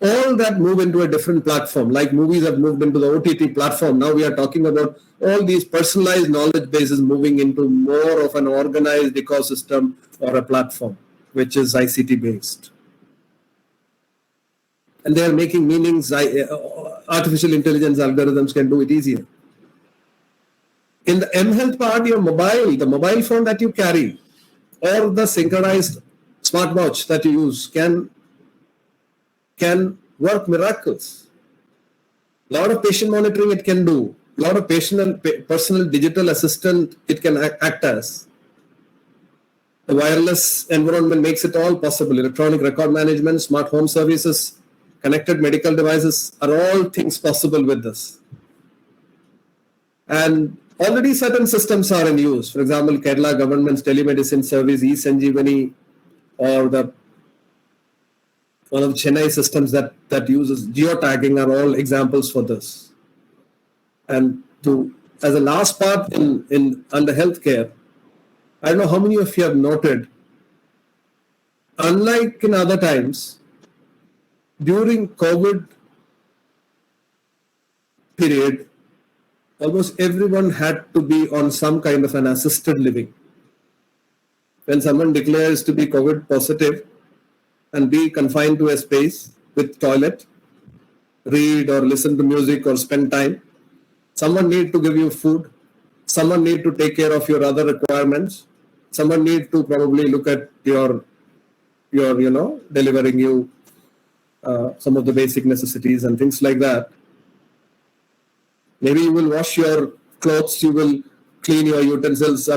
All that move into a different platform, like movies have moved into the OTT platform. Now we are talking about all these personalized knowledge bases moving into more of an organized ecosystem or a platform, which is ICT based. And they are making meanings, artificial intelligence algorithms can do it easier. In the mHealth part, the mobile phone that you carry, or the synchronized smartwatch that you use can work miracles. A lot of patient monitoring it can do. A lot of personal digital assistant it can act as. The wireless environment makes it all possible. Electronic record management, smart home services, connected medical devices are all things possible with this. And already certain systems are in use. For example, Kerala government's telemedicine service, eSanjeevani, or one of the Chennai systems that uses geotagging are all examples for this. And as a last part under healthcare, I don't know how many of you have noted, unlike in other times, during COVID period, almost everyone had to be on some kind of an assisted living. When someone declares to be COVID positive and be confined to a space with toilet, read or listen to music or spend time, someone need to give you food, someone need to take care of your other requirements, someone need to probably look at your delivering you some of the basic necessities and things like that. Maybe you will wash your clothes, you will clean your utensils,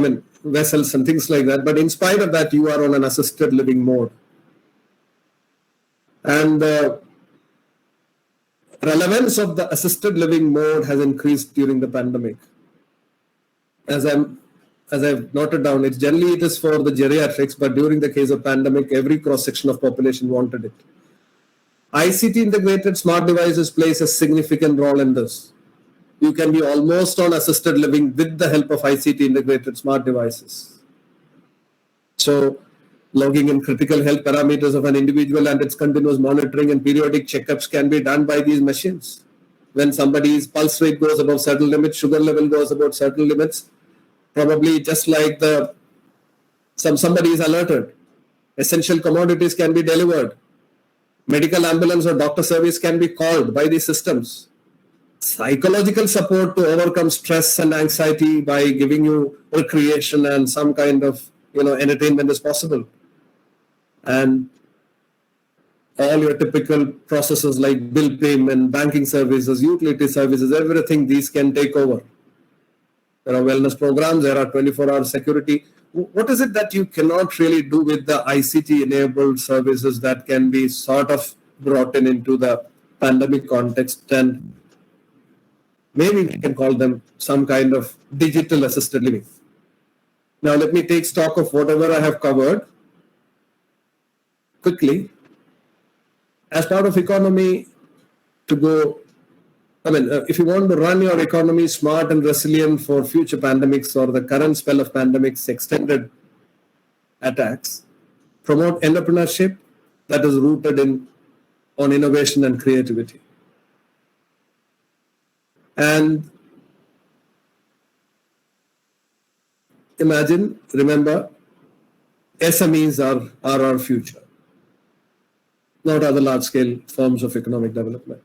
vessels and things like that. But in spite of that, you are on an assisted living mode. And the relevance of the assisted living mode has increased during the pandemic. As I've noted down, it is for the geriatrics, but during the case of pandemic, every cross-section of population wanted it. ICT integrated smart devices plays a significant role in this. You can be almost on assisted living with the help of ICT integrated smart devices. So, logging in critical health parameters of an individual and its continuous monitoring and periodic checkups can be done by these machines. When somebody's pulse rate goes above certain limits, sugar level goes above certain limits, probably just like somebody is alerted. Essential commodities can be delivered. Medical ambulance or doctor service can be called by these systems. Psychological support to overcome stress and anxiety by giving you recreation and some kind of entertainment is possible. And all your typical processes like bill payment, banking services, utility services, everything these can take over. There are wellness programs, there are 24-hour security. What is it that you cannot really do with the ICT-enabled services that can be sort of brought into the pandemic context? And maybe we can call them some kind of digital assisted living. Now, let me take stock of whatever I have covered quickly. As part of economy to go, if you want to run your economy smart and resilient for future pandemics or the current spell of pandemics, extended attacks, promote entrepreneurship that is rooted on innovation and creativity. And remember, SMEs are our future, not other large-scale forms of economic development.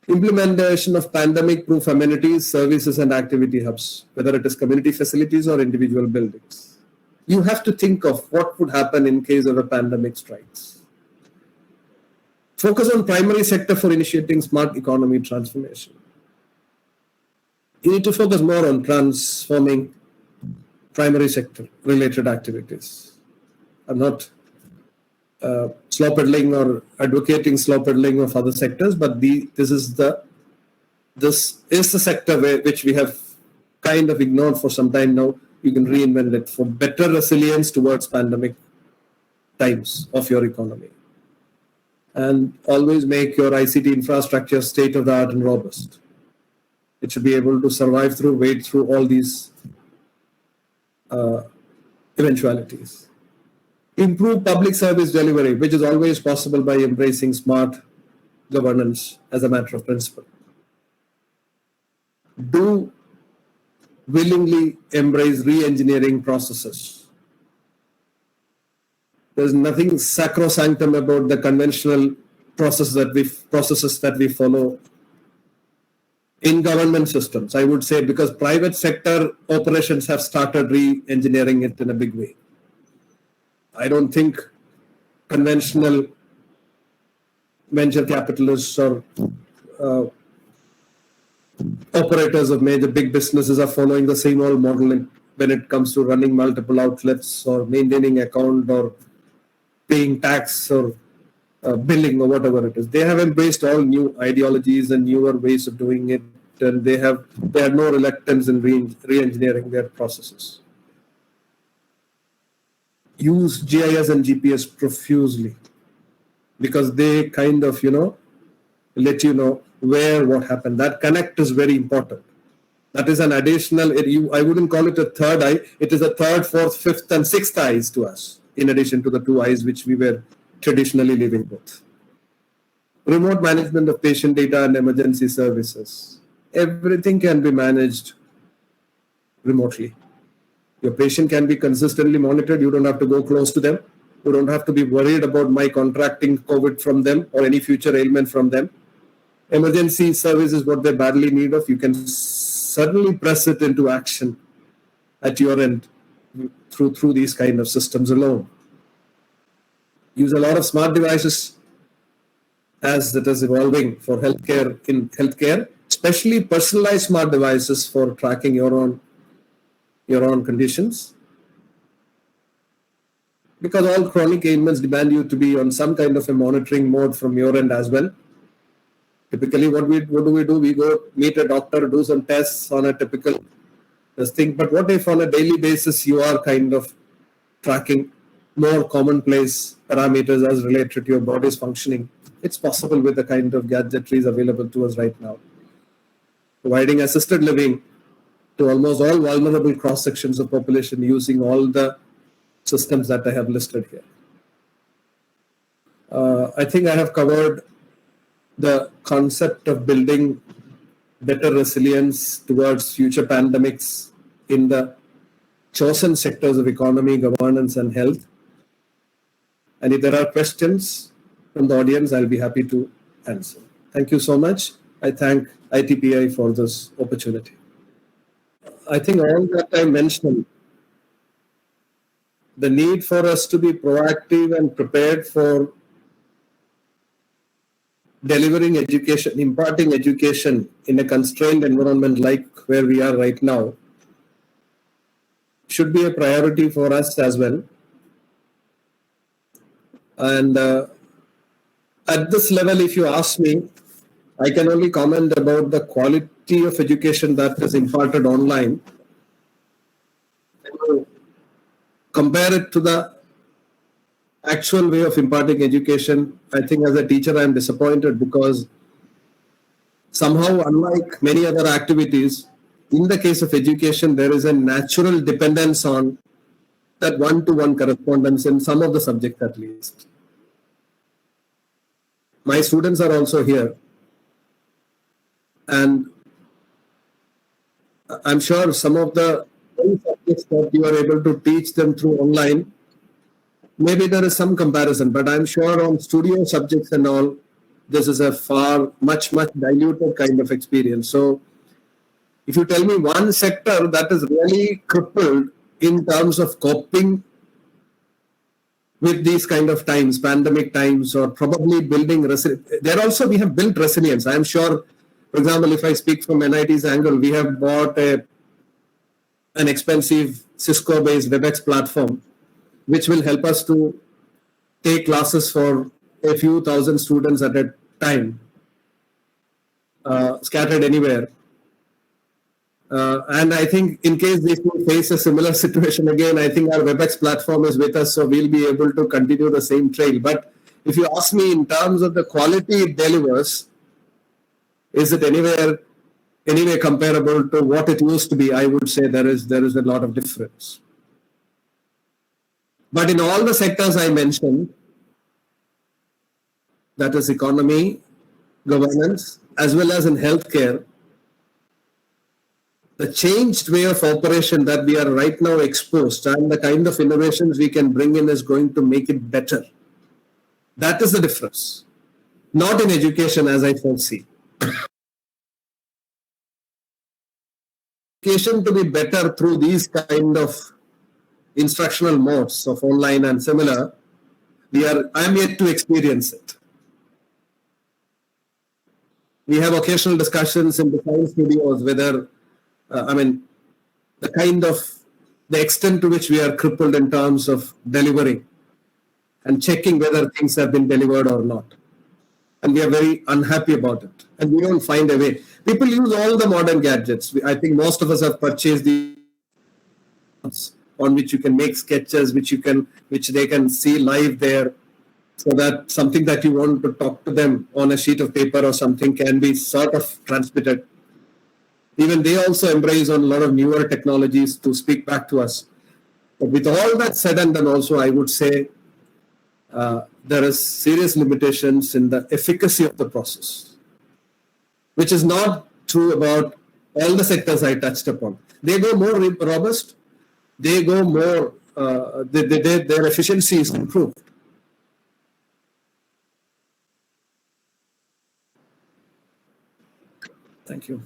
Implementation of pandemic-proof amenities, services, and activity hubs, whether it is community facilities or individual buildings. You have to think of what would happen in case of a pandemic strikes. Focus on primary sector for initiating smart economy transformation. You need to focus more on transforming primary sector related activities. I'm not slow peddling or advocating slow peddling of other sectors, but this is the sector which we have kind of ignored for some time now. You can reinvent it for better resilience towards pandemic times of your economy. And always make your ICT infrastructure state of the art and robust. It should be able to wade through all these eventualities. Improve public service delivery, which is always possible by embracing smart governance as a matter of principle. Do willingly embrace re-engineering processes. There's nothing sacrosanctum about the conventional processes that we follow in government systems, I would say, because private sector operations have started re-engineering it in a big way. I don't think conventional venture capitalists or operators of major big businesses are following the same old model when it comes to running multiple outlets or maintaining account or paying tax or billing or whatever it is. They have embraced all new ideologies and newer ways of doing it, and they have no reluctance in re-engineering their processes. Use GIS and GPS profusely because they kind of, let you know where what happened. That connect is very important. That is an additional, I wouldn't call it a third eye. It is a third, fourth, fifth, and sixth eyes to us, in addition to the two eyes which we were traditionally living with. Remote management of patient data and emergency services. Everything can be managed remotely. Your patient can be consistently monitored. You don't have to go close to them. You don't have to be worried about my contracting COVID from them or any future ailment from them. Emergency service is what they badly need of. You can suddenly press it into action at your end through these kind of systems alone. Use a lot of smart devices as that is evolving for healthcare, especially personalized smart devices for tracking your own conditions. Because all chronic ailments demand you to be on some kind of a monitoring mode from your end as well. Typically, what do we do? We go meet a doctor, do some tests on a typical thing. But what if on a daily basis you are kind of tracking more commonplace parameters as related to your body's functioning? It's possible with the kind of gadgetries available to us right now. Providing assisted living to almost all vulnerable cross sections of population using all the systems that I have listed here. I think I have covered the concept of building better resilience towards future pandemics in the chosen sectors of economy, governance, and health. And if there are questions from the audience, I'll be happy to answer. Thank you so much. I thank ITPI for this opportunity. I think all that I mentioned, the need for us to be proactive and prepared for delivering education, imparting education in a constrained environment like where we are right now, should be a priority for us as well. And at this level, if you ask me, I can only comment about the quality of education that is imparted online. Compare it to the actual way of imparting education. I think as a teacher, I am disappointed because somehow, unlike many other activities, in the case of education, there is a natural dependence on that one-to-one correspondence in some of the subjects at least. My students are also here, and I'm sure some of the subjects that you are able to teach them through online maybe there is some comparison, but I'm sure on studio subjects and all, this is a far, much diluted kind of experience. So if you tell me one sector that is really crippled in terms of coping with these kind of times, pandemic times, or probably building there also we have built resilience. I'm sure, for example, if I speak from NIT's angle, we have bought an expensive Cisco-based WebEx platform, which will help us to take classes for a few thousand students at a time, scattered anywhere. And I think in case they face a similar situation again, I think our WebEx platform is with us, so we'll be able to continue the same trail. But if you ask me in terms of the quality it delivers, is it anyway comparable to what it used to be? I would say there is a lot of difference. But in all the sectors I mentioned, that is economy, governance, as well as in healthcare, the changed way of operation that we are right now exposed and the kind of innovations we can bring in is going to make it better. That is the difference. Not in education as I foresee. Education to be better through these kind of instructional modes of online and similar, I am yet to experience it. We have occasional discussions in design studios whether the extent to which we are crippled in terms of delivering and checking whether things have been delivered or not. And we are very unhappy about it. And we don't find a way. People use all the modern gadgets. I think most of us have purchased these on which you can make sketches, which they can see live there, so that something that you want to talk to them on a sheet of paper or something can be sort of transmitted. Even they also embrace on a lot of newer technologies to speak back to us. But with all that said and done also, I would say there is serious limitations in the efficacy of the process, which is not true about all the sectors I touched upon. They go more robust, they go more, their efficiency is improved. Thank you.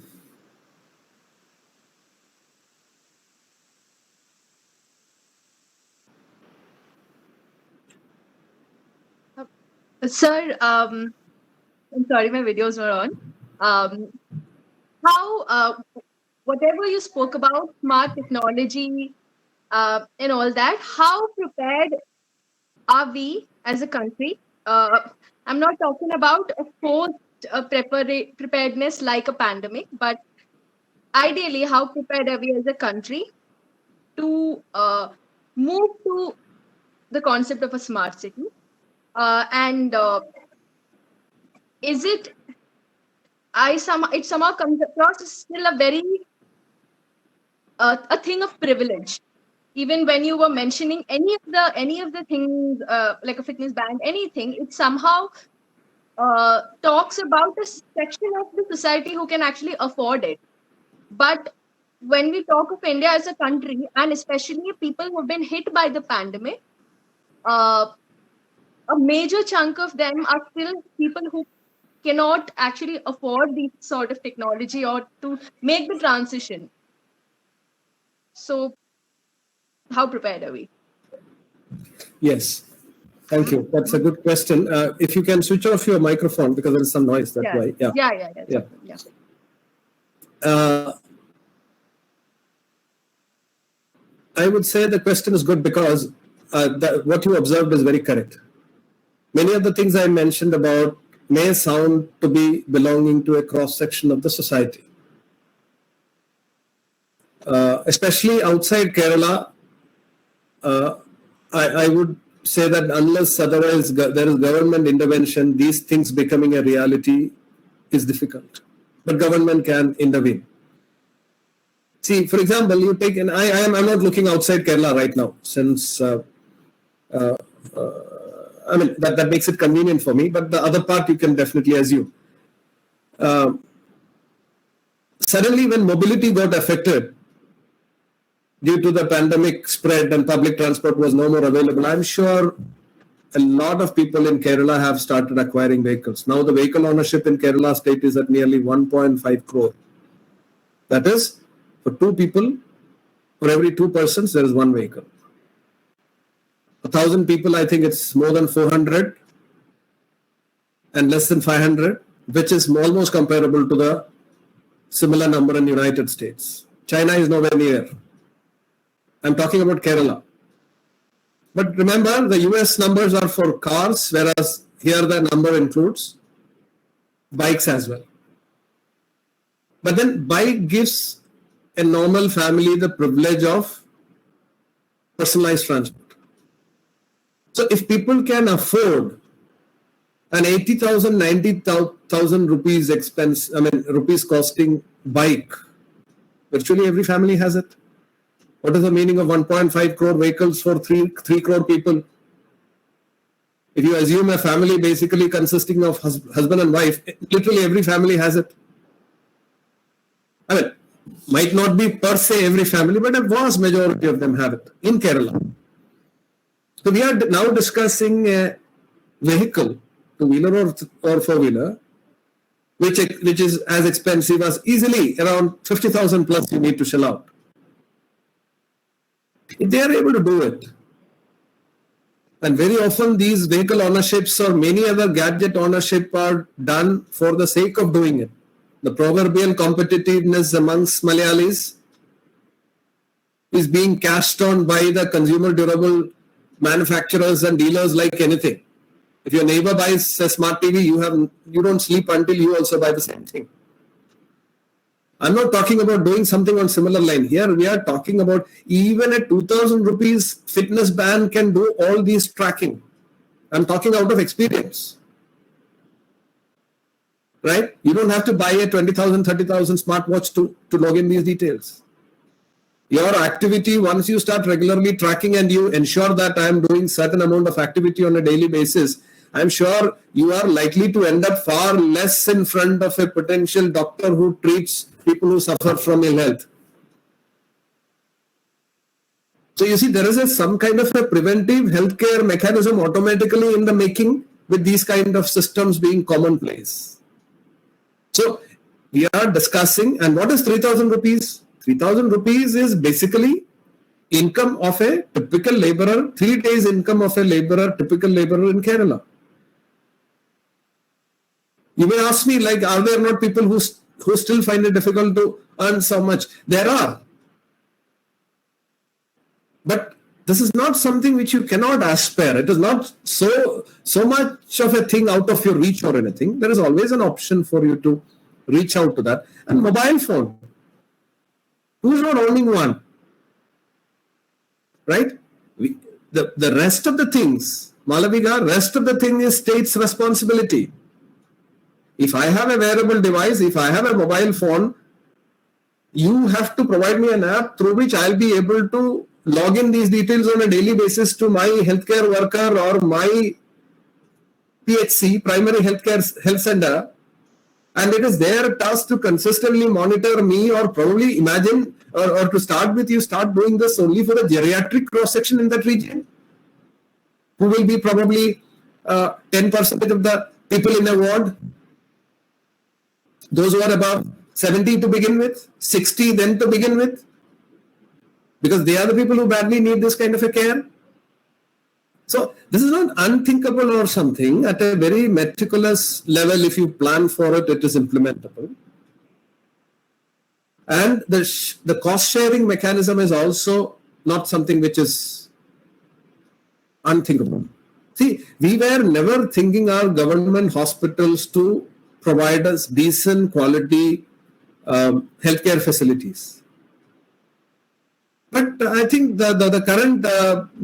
Sir, I'm sorry, my videos were on. Whatever you spoke about, smart technology and all that, how prepared are we as a country? I'm not talking about a forced preparedness like a pandemic, but ideally, how prepared are we as a country to move to the concept of a smart city? Is it? It somehow comes across as still a very a thing of privilege. Even when you were mentioning any of the things like a fitness band, anything, it somehow talks about a section of the society who can actually afford it. But when we talk of India as a country, and especially people who have been hit by the pandemic, a major chunk of them are still people who cannot actually afford this sort of technology or to make the transition. So, how prepared are we? Yes. Thank you. That's a good question. If you can switch off your microphone because there is some noise. That's why. Yeah. I would say the question is good because what you observed is very correct. Many of the things I mentioned about may sound to be belonging to a cross-section of the society. Especially outside Kerala, I would say that unless otherwise there is government intervention, these things becoming a reality is difficult. But government can intervene. See, for example, you take, and I'm not looking outside Kerala right now, since that makes it convenient for me. But the other part you can definitely assume. Suddenly, when mobility got affected, due to the pandemic spread and public transport was no more available, I'm sure a lot of people in Kerala have started acquiring vehicles. Now the vehicle ownership in Kerala state is at nearly 1.5 crore. That is, for two people, for every two persons, there is one vehicle. 1,000 people, I think it's more than 400 and less than 500, which is almost comparable to the similar number in United States. China is nowhere near. I'm talking about Kerala. But remember, the US numbers are for cars, whereas here the number includes bikes as well. But then bike gives a normal family the privilege of personalized transport. So if people can afford an 80,000, 90,000 rupees rupees costing bike, virtually every family has it. What is the meaning of 1.5 crore vehicles for 3 crore people? If you assume a family basically consisting of husband and wife, literally every family has it. I mean, might not be per se every family, but a vast majority of them have it in Kerala. So we are now discussing a vehicle, two-wheeler or four-wheeler, which is as expensive as easily around 50,000 plus you need to shell out. If they are able to do it, and very often these vehicle ownerships or many other gadget ownership are done for the sake of doing it. The proverbial competitiveness amongst Malayalis is being cast on by the consumer durable manufacturers and dealers like anything. If your neighbor buys a smart TV, you don't sleep until you also buy the same thing. I'm not talking about doing something on similar line. Here we are talking about even a 2,000 rupees fitness band can do all these tracking. I'm talking out of experience. Right? You don't have to buy a 20,000, 30,000 smartwatch to log in these details. Your activity, once you start regularly tracking and you ensure that I am doing certain amount of activity on a daily basis, I'm sure you are likely to end up far less in front of a potential doctor who treats people who suffer from ill health. So you see, there is some kind of a preventive healthcare mechanism automatically in the making with these kind of systems being commonplace. So we are discussing, and what is 3,000 rupees? 3,000 rupees is basically income of a typical laborer, 3 days income of a laborer, typical laborer in Kerala. You may ask me, like, are there not people who still find it difficult to earn so much? There are. But this is not something which you cannot aspire. It is not so much of a thing out of your reach or anything. There is always an option for you to reach out to that. And mobile phone. Who is not owning one? Right? The rest of the things, Malaviga, rest of the thing is state's responsibility. If I have a wearable device, if I have a mobile phone, you have to provide me an app through which I'll be able to log in these details on a daily basis to my healthcare worker or my PHC, primary health center. And it is their task to consistently monitor me, or probably imagine, or to start with, you start doing this only for the geriatric cross-section in that region, who will be probably 10% of the people in a ward. Those who are above 70 to begin with, 60 then to begin with, because they are the people who badly need this kind of a care. So this is not unthinkable or something. At a very meticulous level, if you plan for it, it is implementable. And the cost sharing mechanism is also not something which is unthinkable. See, we were never thinking our government hospitals to provide us decent quality healthcare facilities. But I think the current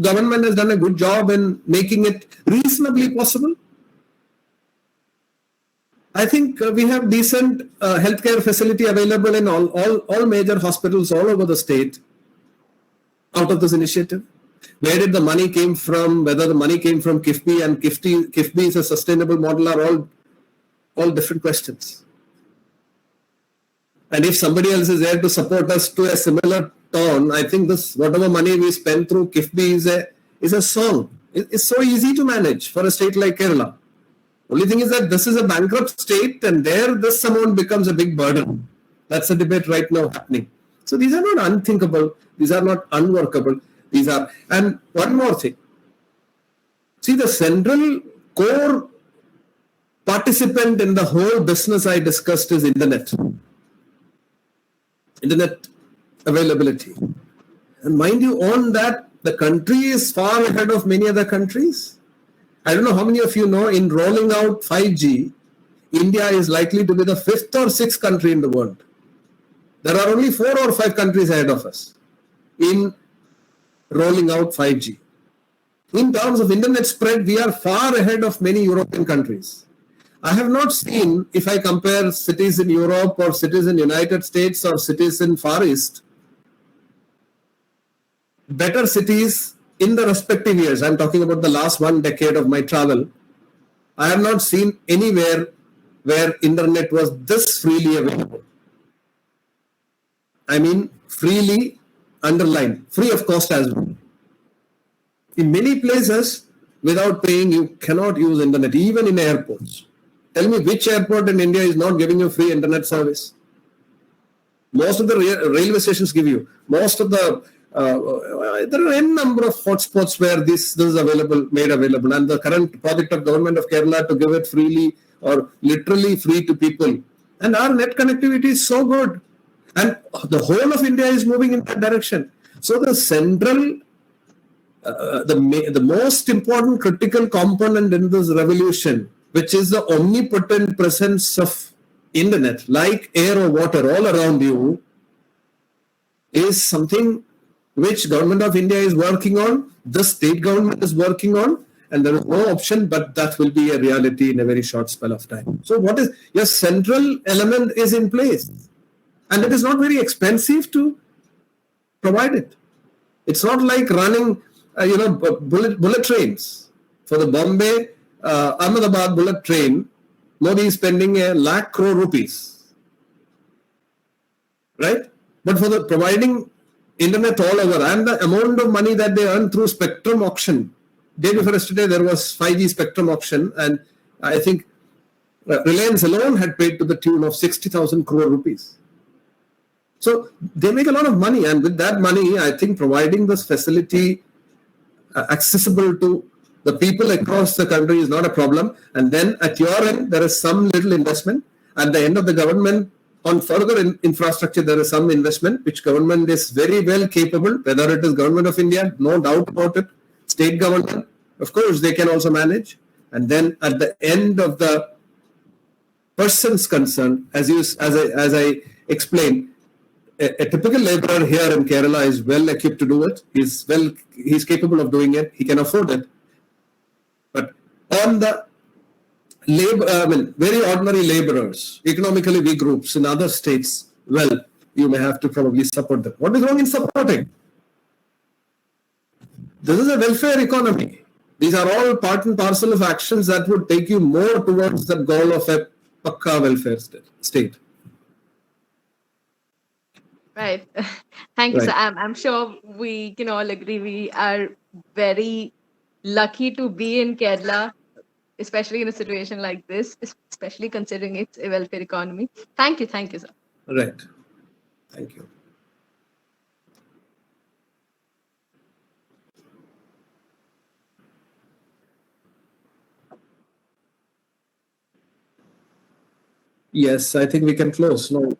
government has done a good job in making it reasonably possible. I think we have decent healthcare facility available in all major hospitals all over the state out of this initiative. Where did the money came from? Whether the money came from KIFBI and KIFBI is a sustainable model are all different questions. And if somebody else is there to support us to a similar torn, I think this whatever money we spend through KIFBI is a song. It's so easy to manage for a state like Kerala. Only thing is that this is a bankrupt state, and there this amount becomes a big burden. That's a debate right now happening. So these are not unthinkable. These are not unworkable. These are, and one more thing. See, the central core participant in the whole business I discussed is internet availability. And mind you, on that, the country is far ahead of many other countries. I don't know how many of you know, in rolling out 5G, India is likely to be the 5th or 6th country in the world. There are only 4 or 5 countries ahead of us in rolling out 5G. In terms of internet spread, we are far ahead of many European countries. I have not seen, if I compare cities in Europe or cities in United States or cities in Far East, better cities in the respective years. I'm talking about the last 1 decade of my travel. I have not seen anywhere where internet was this freely available. I mean, freely, underlined, free of cost as well. In many places, without paying, you cannot use internet, even in airports. Tell me which airport in India is not giving you free internet service? Most of the railway stations give you. Most of the there are n number of hotspots where this is available, made available, and the current project of government of Kerala to give it freely or literally free to people. And our net connectivity is so good, and the whole of India is moving in that direction. So the central, the most important critical component in this revolution, which is the omnipotent presence of internet, like air or water all around you, is something which government of India is working on, the state government is working on, and there is no option, but that will be a reality in a very short spell of time. So what is your central element is in place, and it is not very expensive to provide it. It's not like running, bullet trains. For the Bombay Ahmedabad bullet train, Modi is spending 1 lakh crore rupees, right? But for the providing internet all over, and the amount of money that they earn through spectrum auction. Day before yesterday, there was 5G spectrum auction, and I think Reliance alone had paid to the tune of 60,000 crore rupees. So they make a lot of money, and with that money, I think providing this facility accessible to the people across the country is not a problem. And then at your end, there is some little investment. At the end of the government, on further infrastructure, there is some investment, which government is very well capable, whether it is government of India, no doubt about it, state government, of course, they can also manage. And then at the end of the person's concern, as I explained, a typical laborer here in Kerala is well equipped to do it. He's capable of doing it. He can afford it. But on the very ordinary laborers, economically weak groups in other states, well, you may have to probably support them. What is wrong in supporting? This is a welfare economy. These are all part and parcel of actions that would take you more towards the goal of a pakka welfare state. Right. Thank you, sir. I'm sure we can all agree we are very lucky to be in Kerala, especially in a situation like this, especially considering it's a welfare economy. Thank you, sir. Right. Thank you. Yes, I think we can close. No.